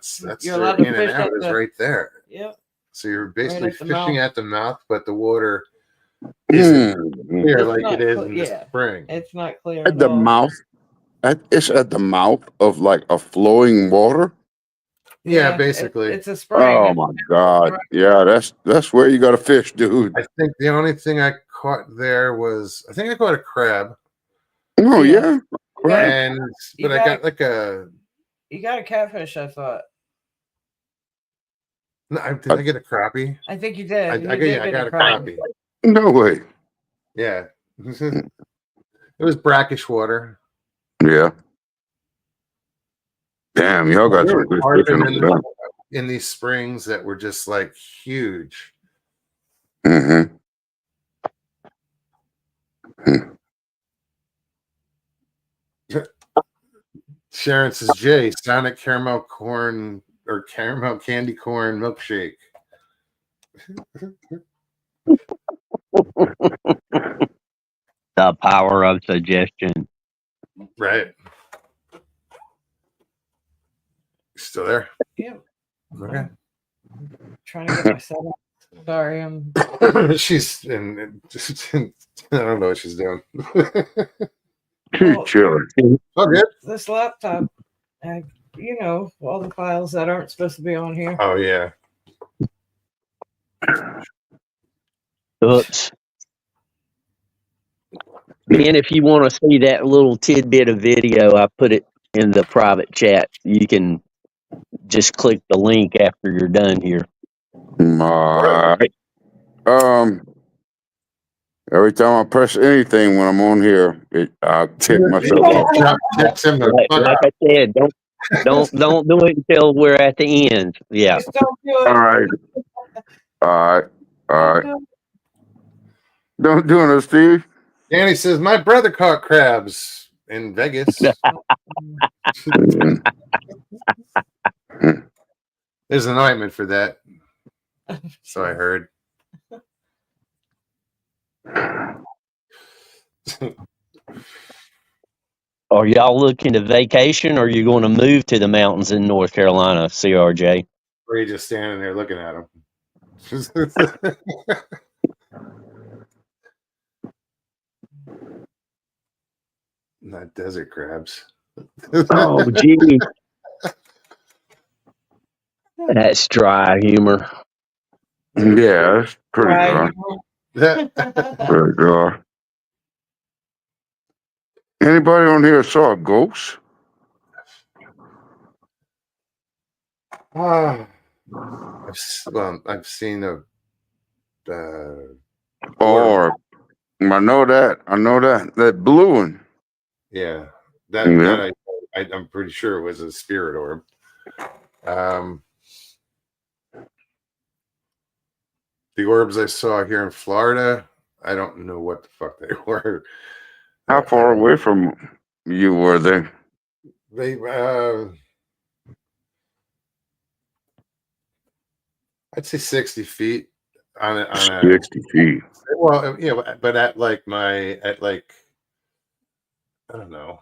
So That's you're their allowed to in fish and out at is the- right there. Yep. So you're basically at the fishing mouth. at the mouth, but the water isn't clear It's like not it is cl- in yeah. the spring. It's not clear At the all. mouth. It's at the mouth of like a flowing water. Yeah, basically. It's a spring. Oh my God. Yeah, that's where you got to fish, dude. I think the only thing I caught there was I think I caught a crab, Oh Yeah. yeah. Crap. and You but I got- got like a. You got a catfish, I thought. No, did I get a crappie? I think you did. I got a crab. crappie. No way. Yeah, it was brackish water. Yeah. Damn, y'all got There some were good tarpon fishing over in these springs that were just like huge. there. Sharon says, Jay, Sonic caramel corn or caramel candy corn milkshake. The power of suggestion. Right. Still there? Yep. Okay. Trying to get my setup. Sorry, I'm She's in. I don't know what she's doing. Well- Chilling. Oh, good. this laptop. All the files that aren't supposed to be on here. Oh yeah. Oops. And if you want to see that little tidbit of video, I put it in the private chat. You can just click the link after you're done here. All right. Every time I press anything when I'm on here, I kick myself off. Text him the fuck Like out. I said, don't do it until we're at the end. Yeah. Just don't do it. All right. All right. All right. Don't Don't do it, Steve. Danny says my brother caught crabs in Vegas. do it. There's an ointment for that. So I heard. Are y'all looking to vacation, or are you going to move to the mountains in North Carolina, CRJ? Or you just standing there looking at him. Not desert crabs. Oh, gee. That's dry humor. Yeah, that's pretty Right. dry. Pretty dry. Anybody on here saw a ghost? I've seen a. Or I know that blue one. Yeah, that I'm pretty sure it was a spirit orb. The orbs I saw here in Florida, I don't know what the fuck they were. How far away from you were they? They I'd say 60 feet on a 60 feet. well, but at like I don't know.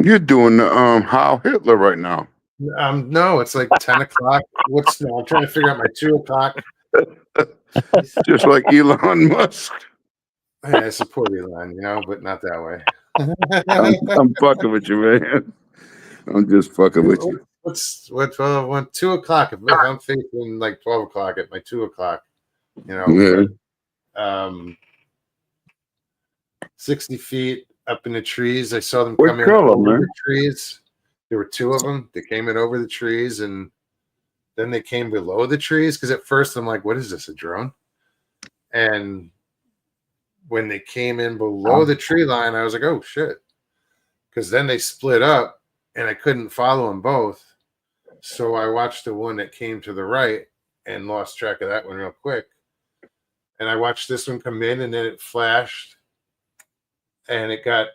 You're doing the Heil Hitler right now. No, it's like 10 o'clock. I'm trying to figure out my 2 o'clock. Just like Elon Musk. I support Elon, but not that way. I'm fucking with you, man. I'm just fucking with you. When 2 o'clock, if I'm facing like 12 o'clock at my 2 o'clock, Yeah. but, 60 feet up in the trees. I saw them What come in color, over man? the trees. There were 2 of them. They came in over the trees, and then they came below the trees. Because at first I'm like, "What is this? A drone?" And when they came in below the tree line, I was like, "Oh shit!" Because then they split up, and I couldn't follow them both. So I watched the one that came to the right and lost track of that one real quick. And I watched this one come in, and then it flashed, and it got,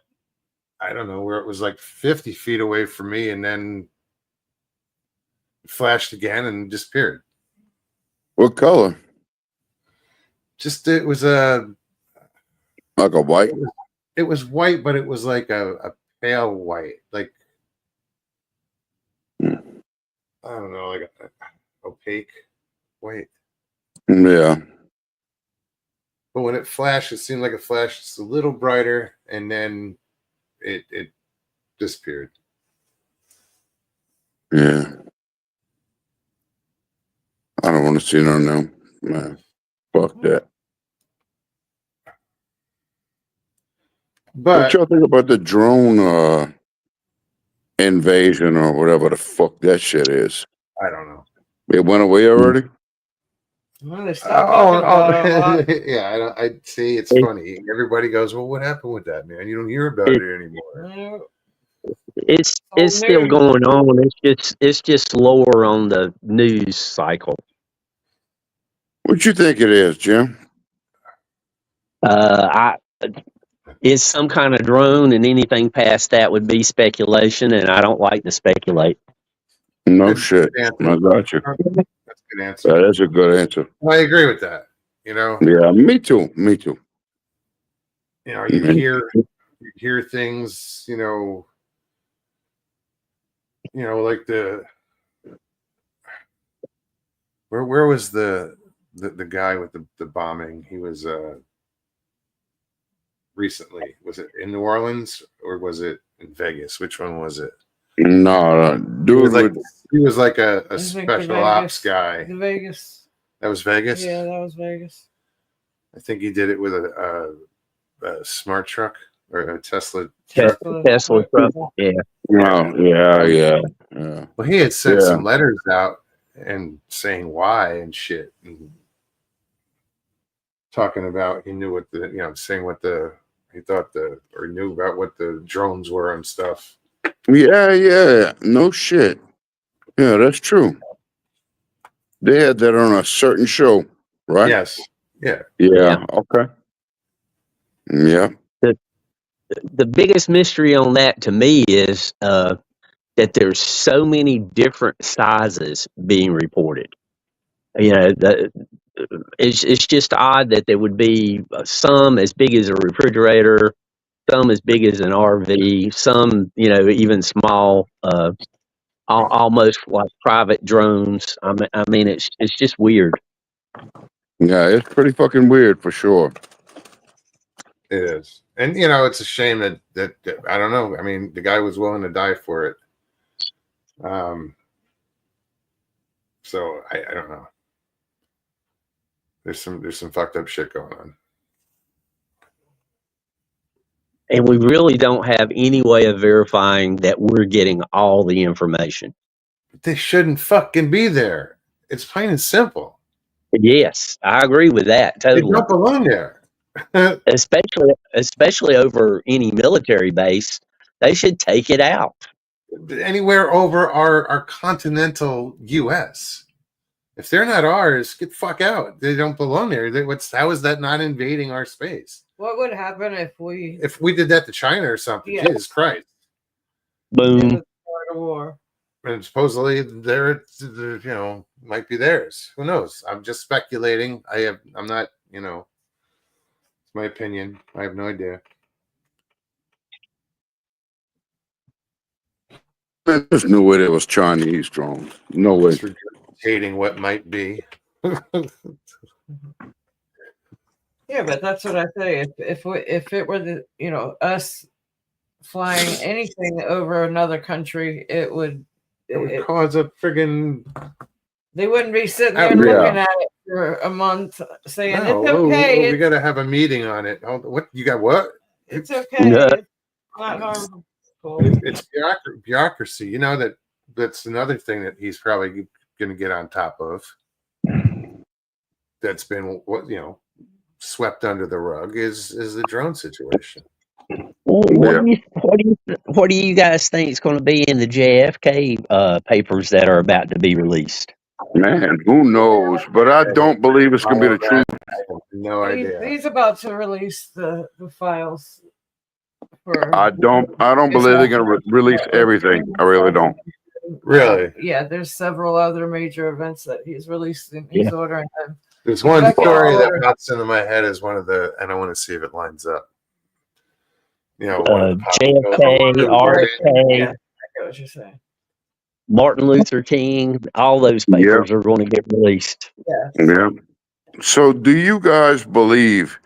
I don't know where it was, like 50 feet away from me, and then flashed again and disappeared. What color? It was Like a white? it was white, but it was like a pale white, like I don't know, like a opaque white. Yeah. But when it flashed, it seemed like it flashed just a little brighter, and then it disappeared. Yeah. I don't want to see none of them. Man. Fuck that. What But y'all think about the drone invasion or whatever the fuck that shit is? I don't know. It went away already? Well, they stopped talking about it a lot. Yeah, I see. It's funny. Everybody goes, "Well, what happened with that, man? You don't hear about it anymore." It's Oh, still news. going on. It's just slower on the news cycle. What you think it is, Jim? It's some kind of drone, and anything past that would be speculation, and I don't like to speculate. No Good shit. answer. I got you. That's a good answer. That is a good answer. I agree with that. Yeah, me too. Me too. You hear things, like Where was the guy with the bombing? He was recently. Was it in New Orleans or was it in Vegas? Which one was it? No, dude. He was like a I think special the ops Vegas, guy. The Vegas. That was Vegas. Yeah, that was Vegas. I think he did it with a smart truck or a Tesla truck. Tesla truck. Yeah. Oh, yeah. Well, he had sent Yeah. some letters out and saying why and shit, and talking about he knew what saying what he thought or knew about what the drones were and stuff. Yeah. No shit. Yeah, that's true. They had that on a certain show, right? Yes. Yeah. Yeah. Okay. Yeah. The biggest mystery on that to me is that there's so many different sizes being reported. You know, it's just odd that there would be some as big as a refrigerator, some as big as an RV, some even small, almost like private drones. I mean, it's just weird. Yeah, it's pretty fucking weird for sure. It is, and it's a shame that I don't know. I mean, the guy was willing to die for it. So I don't know. There's some fucked up shit going on. And we really don't have any way of verifying that we're getting all the information. But they shouldn't fucking be there. It's plain and simple. Yes, I agree with that totally. They don't belong there. especially over any military base, they should take it out. Anywhere over our continental U.S. If they're not ours, get the fuck out. They don't belong there. How is that not invading our space? What would happen if we did that to China or something? Yeah. Jesus Christ! Boom. war? And supposedly they're might be theirs. Who knows? I'm just speculating. I'm not. It's my opinion. I have no idea. There's no way there was Chinese drones. No way. Just regurgitating what might be. Yeah, but that's what I say. If it were us flying anything over another country, it would cause a friggin'. They wouldn't be sitting there Yeah. looking at it for a month saying it's okay. We got to have a meeting on it. What you got? What? It's okay. Yeah. It's not harmful. It's bureaucracy. That's another thing that he's probably going to get on top of. That's been swept under the rug is the drone situation. What do you guys think is going to be in the JFK papers that are about to be released? Man, who knows? But I don't believe it's going to be the truth. I have no idea. He's about to release the files. I don't believe they're going to release everything. I really don't. Really? Yeah, there's several other major events that he's releasing. He's ordering them. There's one story that pops into my head as one of the, and I want to see if it lines up. JFK, RFK, I get what you're saying. Martin Luther King, all those papers are going to get released. Yeah. So do you guys believe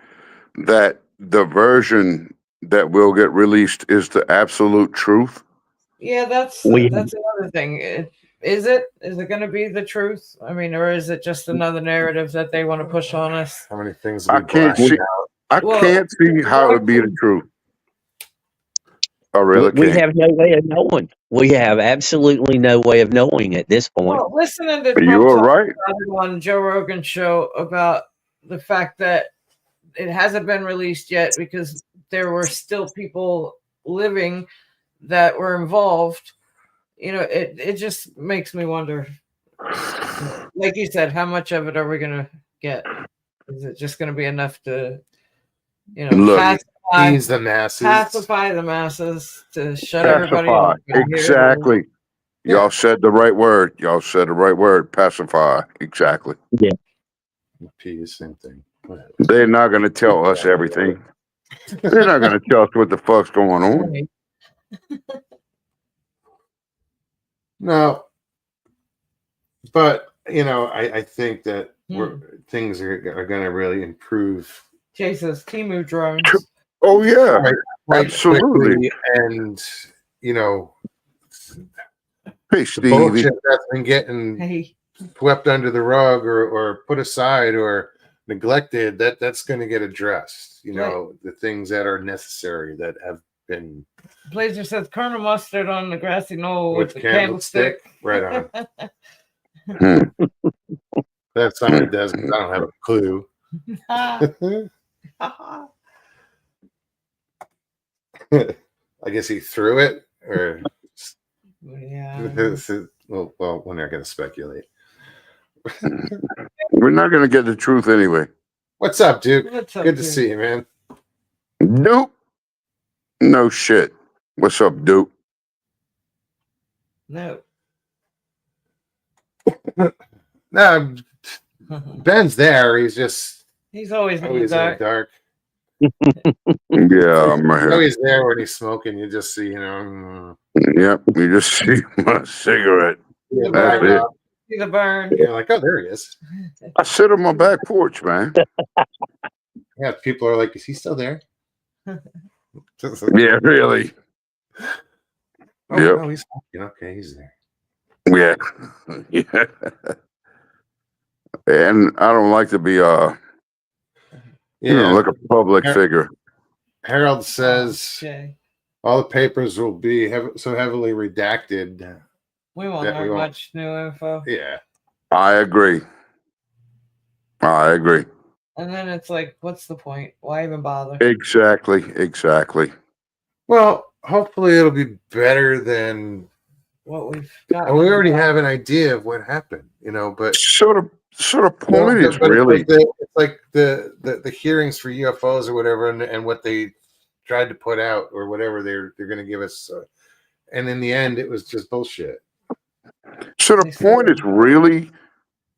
that the version that will get released is the absolute truth? Yeah, that's another thing. Is it going to be the truth? I mean, or is it just another narrative that they want to push on us? How many things I can't see how it would be the truth. I really can't. We have no way of knowing. We have absolutely no way of knowing at this point. Well, listening to You're right. on Joe Rogan's show about the fact that it hasn't been released yet because there were still people living that were involved. It just makes me wonder, like you said, how much of it are we going to get? Is it just going to be enough to, pacify the masses, to shut everybody up? Exactly. Y'all said the right word. Pacify. Exactly. Yeah. Peace, same thing. They're not going to tell us everything. They're not going to tell us what the fuck's going on. No, but I think that things are going to really improve. Jay says Timu drones. Oh yeah, Quite absolutely. quickly, and Hey, the Stevie. bullshit that's been getting Hey, swept under the rug or put aside or neglected, that's going to get addressed. The things that are necessary that have been. Blazer says Colonel Mustard on the grassy knoll With with the candlestick? candlestick. Right on. Hmm. That somebody does, 'cause I don't have a clue. I guess he threw it, or Yeah. well, we're not going to speculate. We're not gonna get the truth anyway. What's up, Duke? What's up, Good to Duke? see you, man. Duke. No shit. What's up, Duke? No. No, Ben's there. He's just He's always in the always in the dark. dark. Yeah, I'm right here. Always there when he's smoking. You just see, Yep, you just see my cigarette. yeah, That's right it. off. See the burn. You're like, oh, there he is. I sit on my back porch, man. Yeah, people are like, is he still there? Yeah, really. Oh, Yep. no, he's smoking. Okay, he's there. Yeah. Yeah. And I don't like to be Yeah. like a public figure. Harold says Jay. all the papers will be so heavily redacted. We won't that we learn won't- much new info. Yeah. I agree. And then it's like, what's the point? Why even bother? Exactly. Well, hopefully it'll be better than What we've got. we already have an idea of what happened, but Sort of point is but really it's like the hearings for UFOs or whatever, and what they tried to put out or whatever they're going to give us, and in the end, it was just bullshit. so the point is really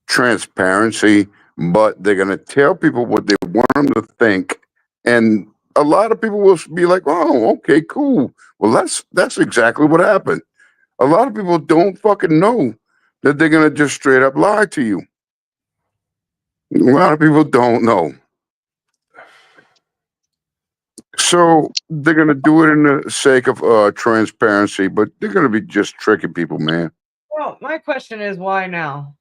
transparency, but they're gonna tell people what they want them to think, and a lot of people will be like, "Oh, okay, cool. Well, that's exactly what happened." A lot of people don't fucking know that they're gonna just straight up lie to you. A lot of people don't know. So they're gonna do it in the sake of transparency, but they're gonna be just tricking people, man. Well, my question is, why now?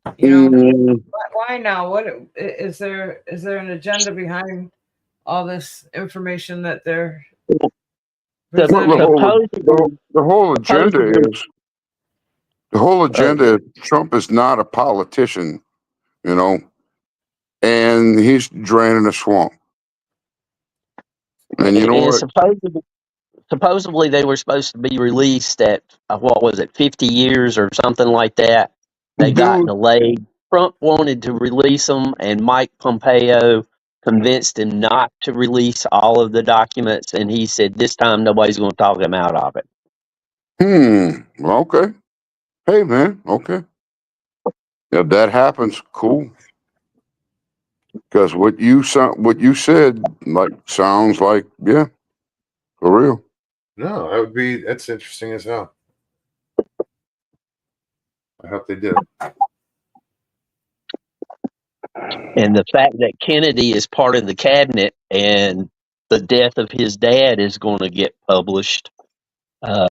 Mm, Why now? What is there? Is there an agenda behind all this information that they're well, presenting? the whole agenda is Trump is not a politician, and he's draining the swamp. And you know And what? supposedly they were supposed to be released at what was it, 50 years or something like that. They got Dude. delayed. Trump wanted to release them, and Mike Pompeo convinced him not to release all of the documents, and he said this time nobody's going to talk him out of it. Okay. Hey, man. Okay. If that happens, cool. Because what you said, sounds like, yeah, for real. No, that's interesting as hell. I hope they do. And the fact that Kennedy is part of the cabinet and the death of his dad is going to get published. Yeah.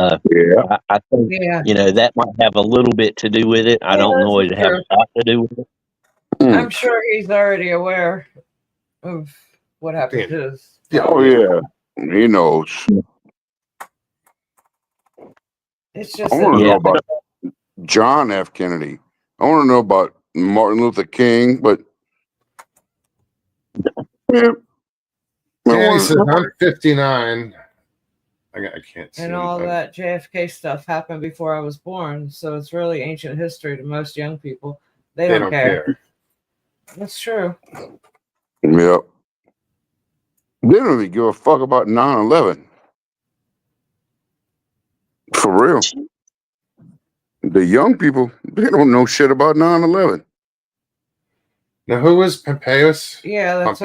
I think that might have a little bit to do with it. I don't know it have a lot to do with it. I'm sure he's already aware of what happened to his. Oh yeah, he knows. It's just. I want to know about John F. Kennedy. I want to know about Martin Luther King, but yeah. Kennedy says I'm 59. I can't see. And all that JFK stuff happened before I was born, so it's really ancient history to most young people. They don't care. That's true. Yep. They don't even give a fuck about 9/11. For real. The young people, they don't know shit about 9/11. Now, who was Pompeius? Yeah, that's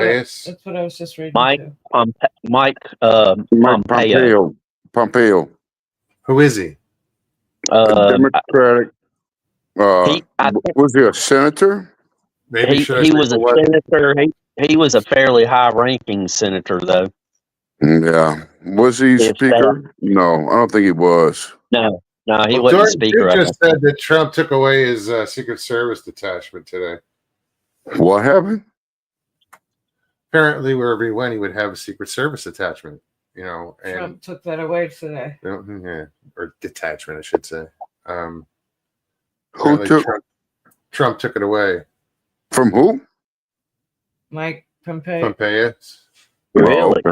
what I was just reading. Mike Pompeo. Who is he? A Democratic I think Was he a senator? Maybe should I he say was a what? senator. He was a fairly high-ranking senator, though. Yeah. Was he If that, speaker? No, I don't think he was. no, he Well, wasn't Duke speaker. I just don't said that Trump took away his Secret Service detachment today. What happened? Apparently, wherever he went, he would have a Secret Service attachment. You know, and Trump took that away today. yeah, or detachment, I should say. Who Apparently took Trump took it away. from who? Mike Pompeo. Pompeo. Really? Oh, okay.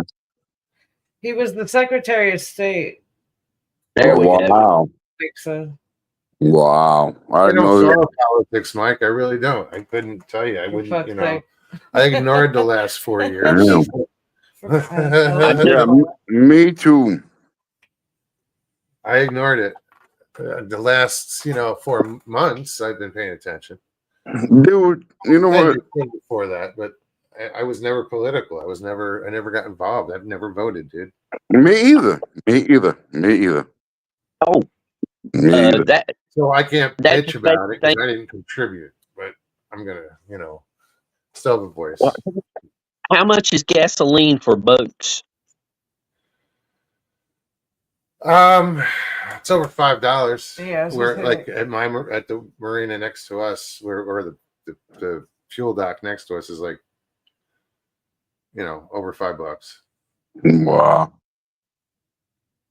He was the Secretary of State. There we go. Wow. I think so. Wow. I I didn't don't know that. follow politics, Mike. I really don't. I couldn't tell you. I For wouldn't. fuck's You know, sake. I ignored the last 4 years. Damn. Yeah, me too. I ignored it. The last, 4 months, I've been paying attention. Dude, you know I what? did before that, but I was never political. I never got involved. I've never voted, dude. Me either. Me either. Me either. Oh, Me either. that So I can't That's bitch the about it because thing. I didn't contribute. But I'm gonna, still have a voice. How much is gasoline for boats? It's over $5. Yeah, I was We're gonna like say, at the marina next to us, or the fuel dock next to us is like, over $5. Wow.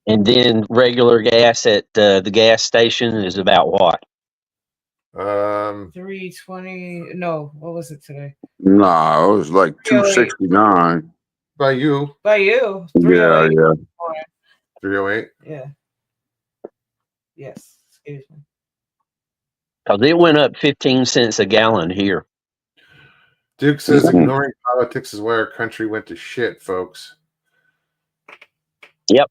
And then regular gas at the gas station is about what? 320. No, what was it today? Nah, it was like 269. By you, By you, Yeah, 308. yeah. 308. Yeah. Yes. Excuse me. Because it went up 15 cents a gallon here. Duke says ignoring politics is why our country went to shit, folks. Yep.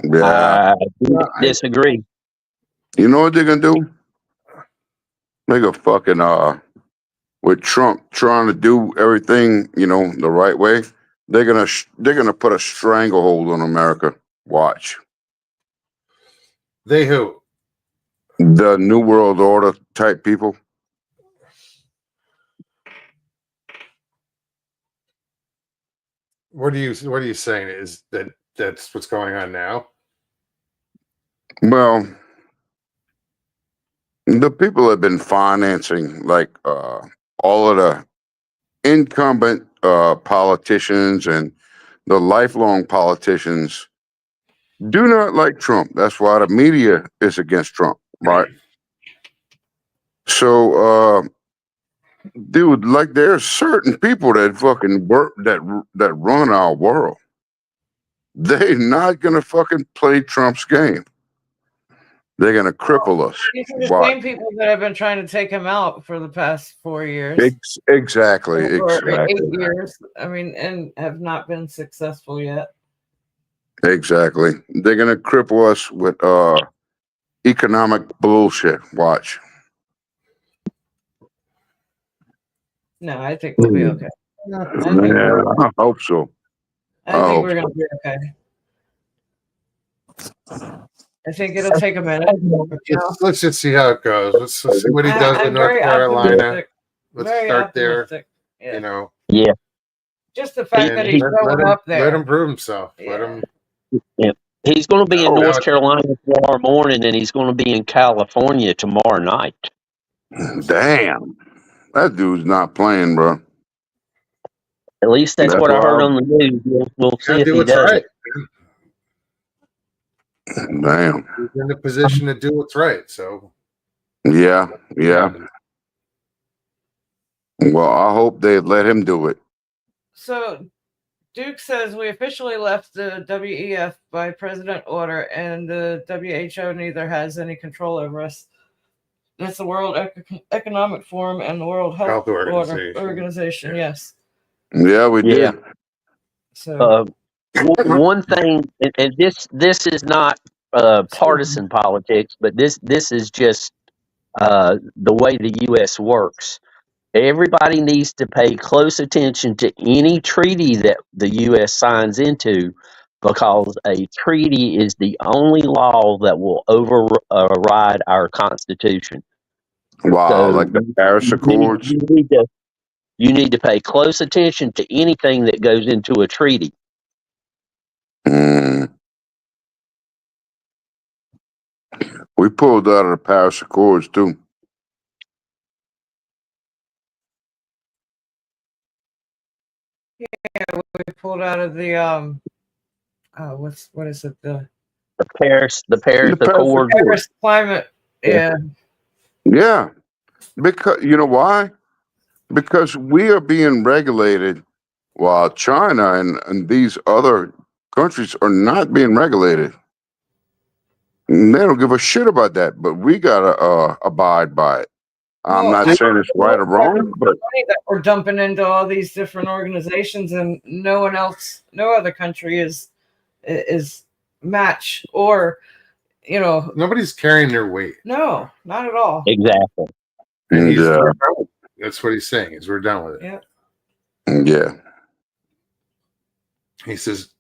Yeah. I disagree. You know what they're gonna do? Make a fucking with Trump trying to do everything, the right way. They're gonna put a stranglehold on America. Watch. They who? The New World Order type people. What are you saying? Is that's what's going on now? Well, the people have been financing like all of the incumbent politicians and the lifelong politicians do not like Trump. That's why the media is against Trump, right? So, dude, like there's certain people that fucking work that run our world. They're not gonna fucking play Trump's game. They're gonna cripple us. These are the Why? same people that have been trying to take him out for the past 4 years. Exactly. Or Exactly. 8 years. I mean, and have not been successful yet. Exactly. They're gonna cripple us with economic bullshit. Watch. No, I think we'll be okay. Yeah, I hope so. I think we're gonna be okay. I think it'll take a minute. Let's just see how it goes. Let's see what he does I'm with North very Carolina. optimistic. Let's Very start there. optimistic. Yeah. Yeah. Just the fact that he's let going him, up there. Let him prove himself. Let Yeah. him. He's going to be in Oh, North now- Carolina tomorrow morning, and he's going to be in California tomorrow night. Damn. That dude's not playing, bro. At least that's what I heard on the news. We'll see Gotta if do he what's does. right. Damn. He's in the position to do what's right. So Yeah. Yeah. Well, I hope they let him do it. So Duke says we officially left the WEF by president order, and the WHO neither has any control over us. That's the World Economic Forum and the World Health Organization. Yes. Yeah, we did. Yeah. So One thing, and this is not partisan politics, but this is just the way the U.S. works. Everybody needs to pay close attention to any treaty that the U.S. signs into, because a treaty is the only law that will override our Constitution. Wow, So like the Paris Accords. you need to pay close attention to anything that goes into a treaty. Mm. We pulled out of the Paris Accords too. We pulled out of the what is it, the The Paris The Paris Accord. Accords. Paris climate? Yeah, Yeah, because you know why? Because we are being regulated while China and these other countries are not being regulated. And they don't give a shit about that, but we gotta abide by it. I'm well, not I saying it's right or wrong, but money that we're dumping into all these different organizations, and no other country is match, or Nobody's carrying their weight. no, not at all. Exactly. And yeah, we're done with it. That's what he's saying, is we're done with it. Yeah. yeah. He says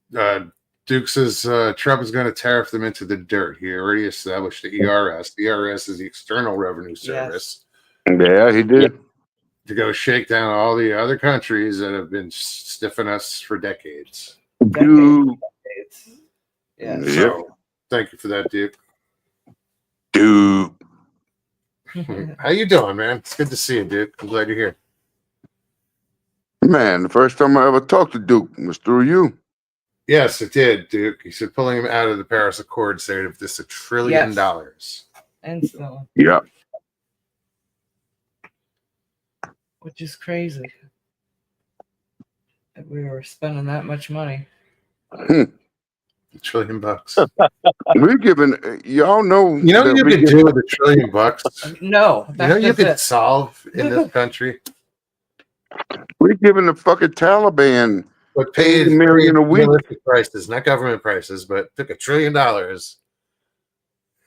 Duke says Trump is going to tariff them into the dirt. He already established the ERS. The ERS is the External Revenue Service. Yeah, he did. To go shake down all the other countries that have been stiffing us for decades. Dude, Yeah. So thank you for that, Duke. dude. How you doing, man? It's good to see you, Duke. I'm glad you're here. Man, the first time I ever talked to Duke was through you. Yes, it did, Duke. He said pulling him out of the Paris Accord saved this $1 trillion. And so, Yeah. which is crazy that we were spending that much money. $1 trillion. We're giving y'all know. You know what you could do with $1 trillion? No, You know you could solve in this country? We're giving the fucking Taliban But paid $80 million a week. realistic prices, not government prices, but took $1 trillion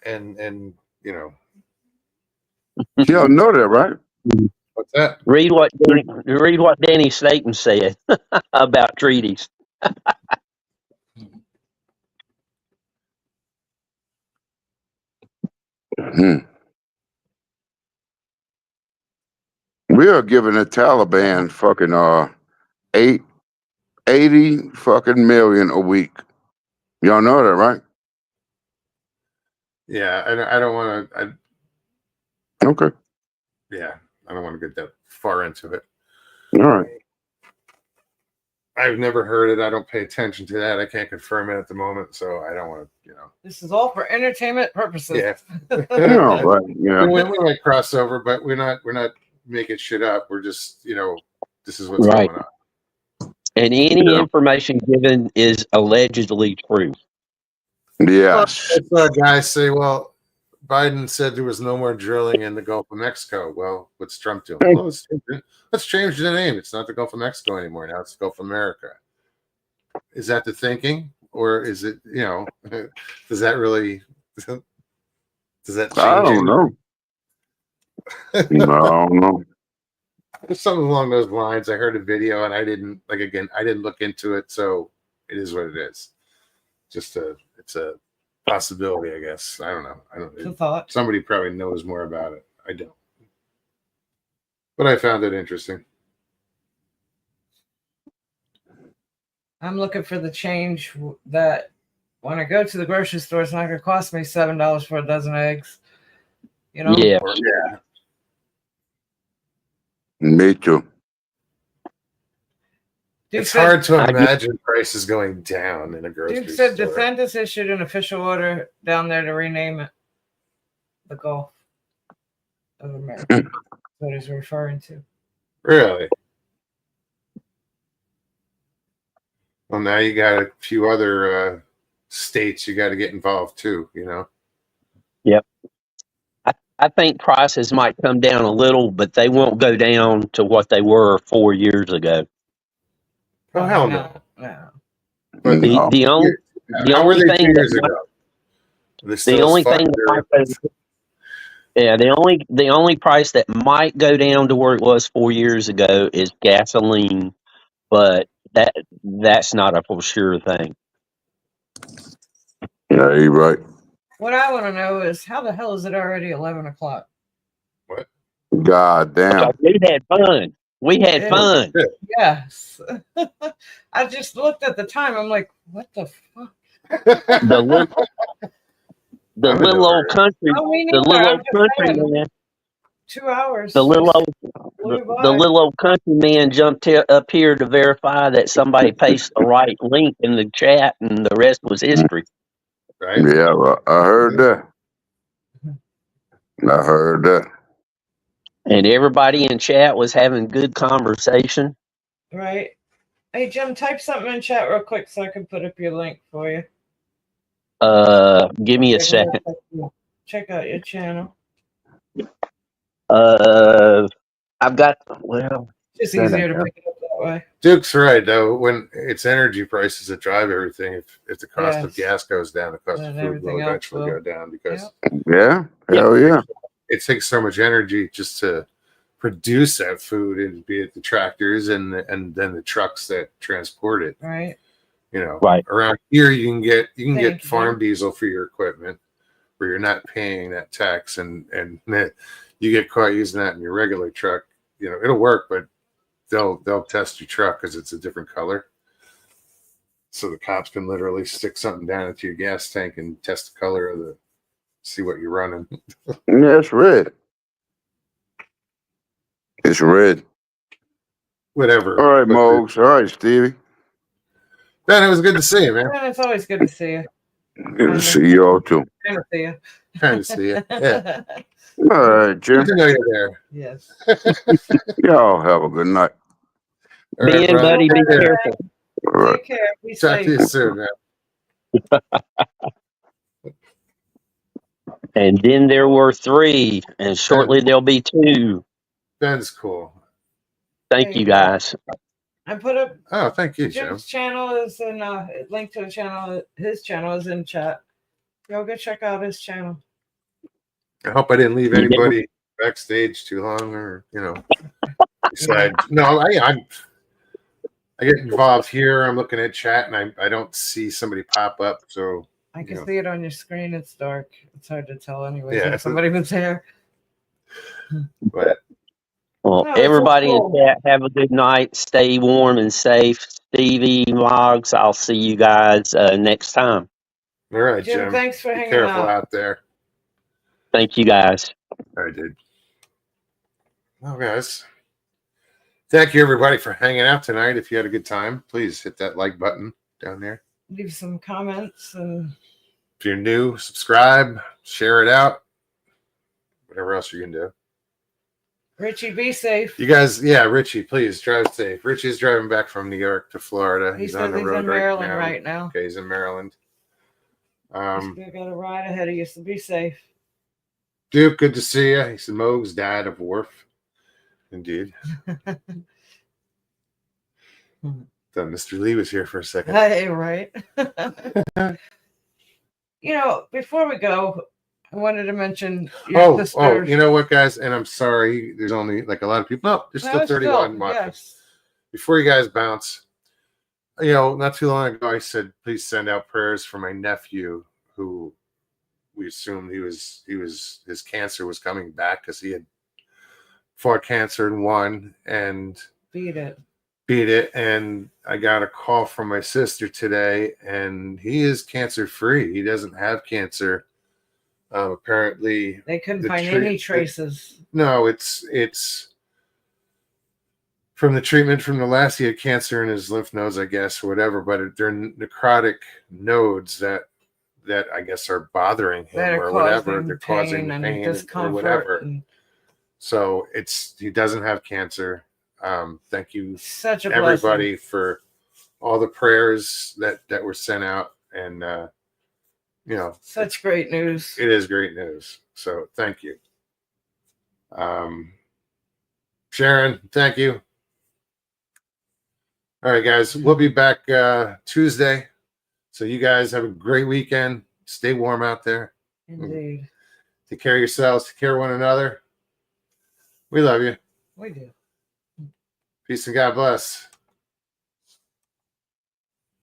and you know Y'all know that, right? what's that? Read what Danny Staten said about treaties. We are giving the Taliban fucking 80 fucking million a week. Y'all know that, right? Yeah, I don't want to. Okay. Yeah, I don't want to get that far into it. All right. I've never heard it. I don't pay attention to that. I can't confirm it at the moment, so I don't want to. This is all for entertainment purposes. Yeah. Yeah, right. Yeah. We might cross over, but we're not making shit up. We're just this is what's Right. going on. And any information given is allegedly true. Yes. Guys say, well, Biden said there was no more drilling in the Gulf of Mexico. Well, what's Trump doing? Well, let's change the name. It's not the Gulf of Mexico anymore. Now it's the Gulf of America. Is that the thinking? Or is it, does that really, does that change? I don't know. No, I don't know. Something along those lines. I heard a video and I didn't look into it. So it is what it is. It's a possibility, I guess. I don't know. It's a thought. Somebody probably knows more about it. I don't. But I found it interesting. I'm looking for the change that when I go to the grocery store, it's not going to cost me $7 for a dozen eggs. Yeah. Yeah. Me too. Duke It's said, hard to imagine prices going down in a grocery Duke said store. DeSantis issued an official order down there to rename it the Gulf of America. That's what he's referring to. Really? Well, now you got a few other states you got to get involved too, Yep. I think prices might come down a little, but they won't go down to what they were 4 years ago. Oh, hell no. No. But No. The only how were they 2 thing years that ago? the only thing that the only price that might go down to where it was 4 years ago is gasoline, but that's not a for sure thing. Yeah, you're right. What I want to know is how the hell is it already 11 o'clock? What? God damn. We had fun. We had Yeah. fun. Yes. I just looked at the time. I'm like, what the fuck? The little, the I'm in little no old hurry. country, Oh, me the neither. little I'm old just country saying, man, 2 hours. the little just old, blew the by. little old country man jumped up here to verify that somebody pasted the right link in the chat, and the rest was history. Right? Yeah, well, I heard that. I heard that. And everybody in chat was having good conversation. Right. Hey, Jim, type something in chat real quick so I can put up your link for you. Give me a So I second. can check out your channel. I've got, well, It's that easier ain't to there. pick it up that way. Duke's right though. When it's energy prices that drive everything, if the cost of Yes. gas goes down, the cost Then of food everything will else eventually will. go down because Yep. Yeah, Yeah. hell yeah. it takes so much energy just to produce that food, and be it the tractors and then the trucks that transport it. Right. You know, Right. around here you can Thank get you, farm Jim. diesel for your equipment, where you're not paying that tax, and you get caught using that in your regular truck. You know, it'll work, but they'll test your truck because it's a different color. So the cops can literally stick something down into your gas tank and test the color of see what you're running. Yeah, it's red. It's red. Whatever. All right, But Mogs. All right, Stevie. Ben, it was good to see you, man. And it's always good to see you. Good to see y'all too. Kind of see you. Kind of see you. Yeah. All right, Jim. Good to know you're there. Yes. Y'all have a good night. All right, Ben, brother. buddy, Take be care. careful. All right. Take care. Be Talk to safe. you soon, man. And then there were 3, and shortly there'll be 2. Ben's cool. Thank There you you go. guys. I put up Oh, thank you, Jim. Jim's channel is in link to the channel. His channel is in chat. Y'all go check out his channel. I hope I didn't leave You never- anybody backstage too long, or besides, no, I get involved here. I'm looking at chat, and I don't see somebody pop up. So I can see it on your screen. It's dark. It's hard to tell anyway. Yeah. If somebody was there. but Well, No, it's so everybody cool. in chat, have a good night. Stay warm and safe. Stevie, Moggs, I'll see you guys next time. all right, Jim, Jim. thanks for Be hanging careful out. out there. Thank you guys. All right, dude. Well, guys, thank you everybody for hanging out tonight. If you had a good time, please hit that like button down there. Leave some comments and If you're new, subscribe, share it out, whatever else you can do. Richie, be safe. You guys, yeah, Richie, please drive safe. Richie's driving back from New York to Florida. He He's says on the he's road in Maryland right right now. Okay, he's in Maryland. He's still got a ride ahead of you, so be safe. Duke, good to see you. He said Mogs died of Worf. Indeed. Thought Mr. Lee was here for a second. Hey, right. Before we go, I wanted to mention your sister. You know what, guys? And I'm sorry, there's only like a lot of people. No, there's still 31 watching. Yes. Before you guys bounce, not too long ago, I said, please send out prayers for my nephew, who we assumed his cancer was coming back because he had fought cancer and won and beat it. And I got a call from my sister today, and he is cancer free. He doesn't have cancer. Apparently, they couldn't find any traces. No, it's from the treatment from the last. He had cancer in his lymph nodes, I guess, or whatever. But they're necrotic nodes that I guess are bothering him or whatever. They're causing pain and discomfort or whatever. So he doesn't have cancer. Thank you, such a everybody, blessing. for all the prayers that were sent out, and such great news. It is great news. So thank you, Sharon. Thank you. All right, guys, we'll be back Tuesday. So you guys have a great weekend. Stay warm out there. Indeed. Take care of yourselves. Take care of one another. We love you. We do. Peace and God bless.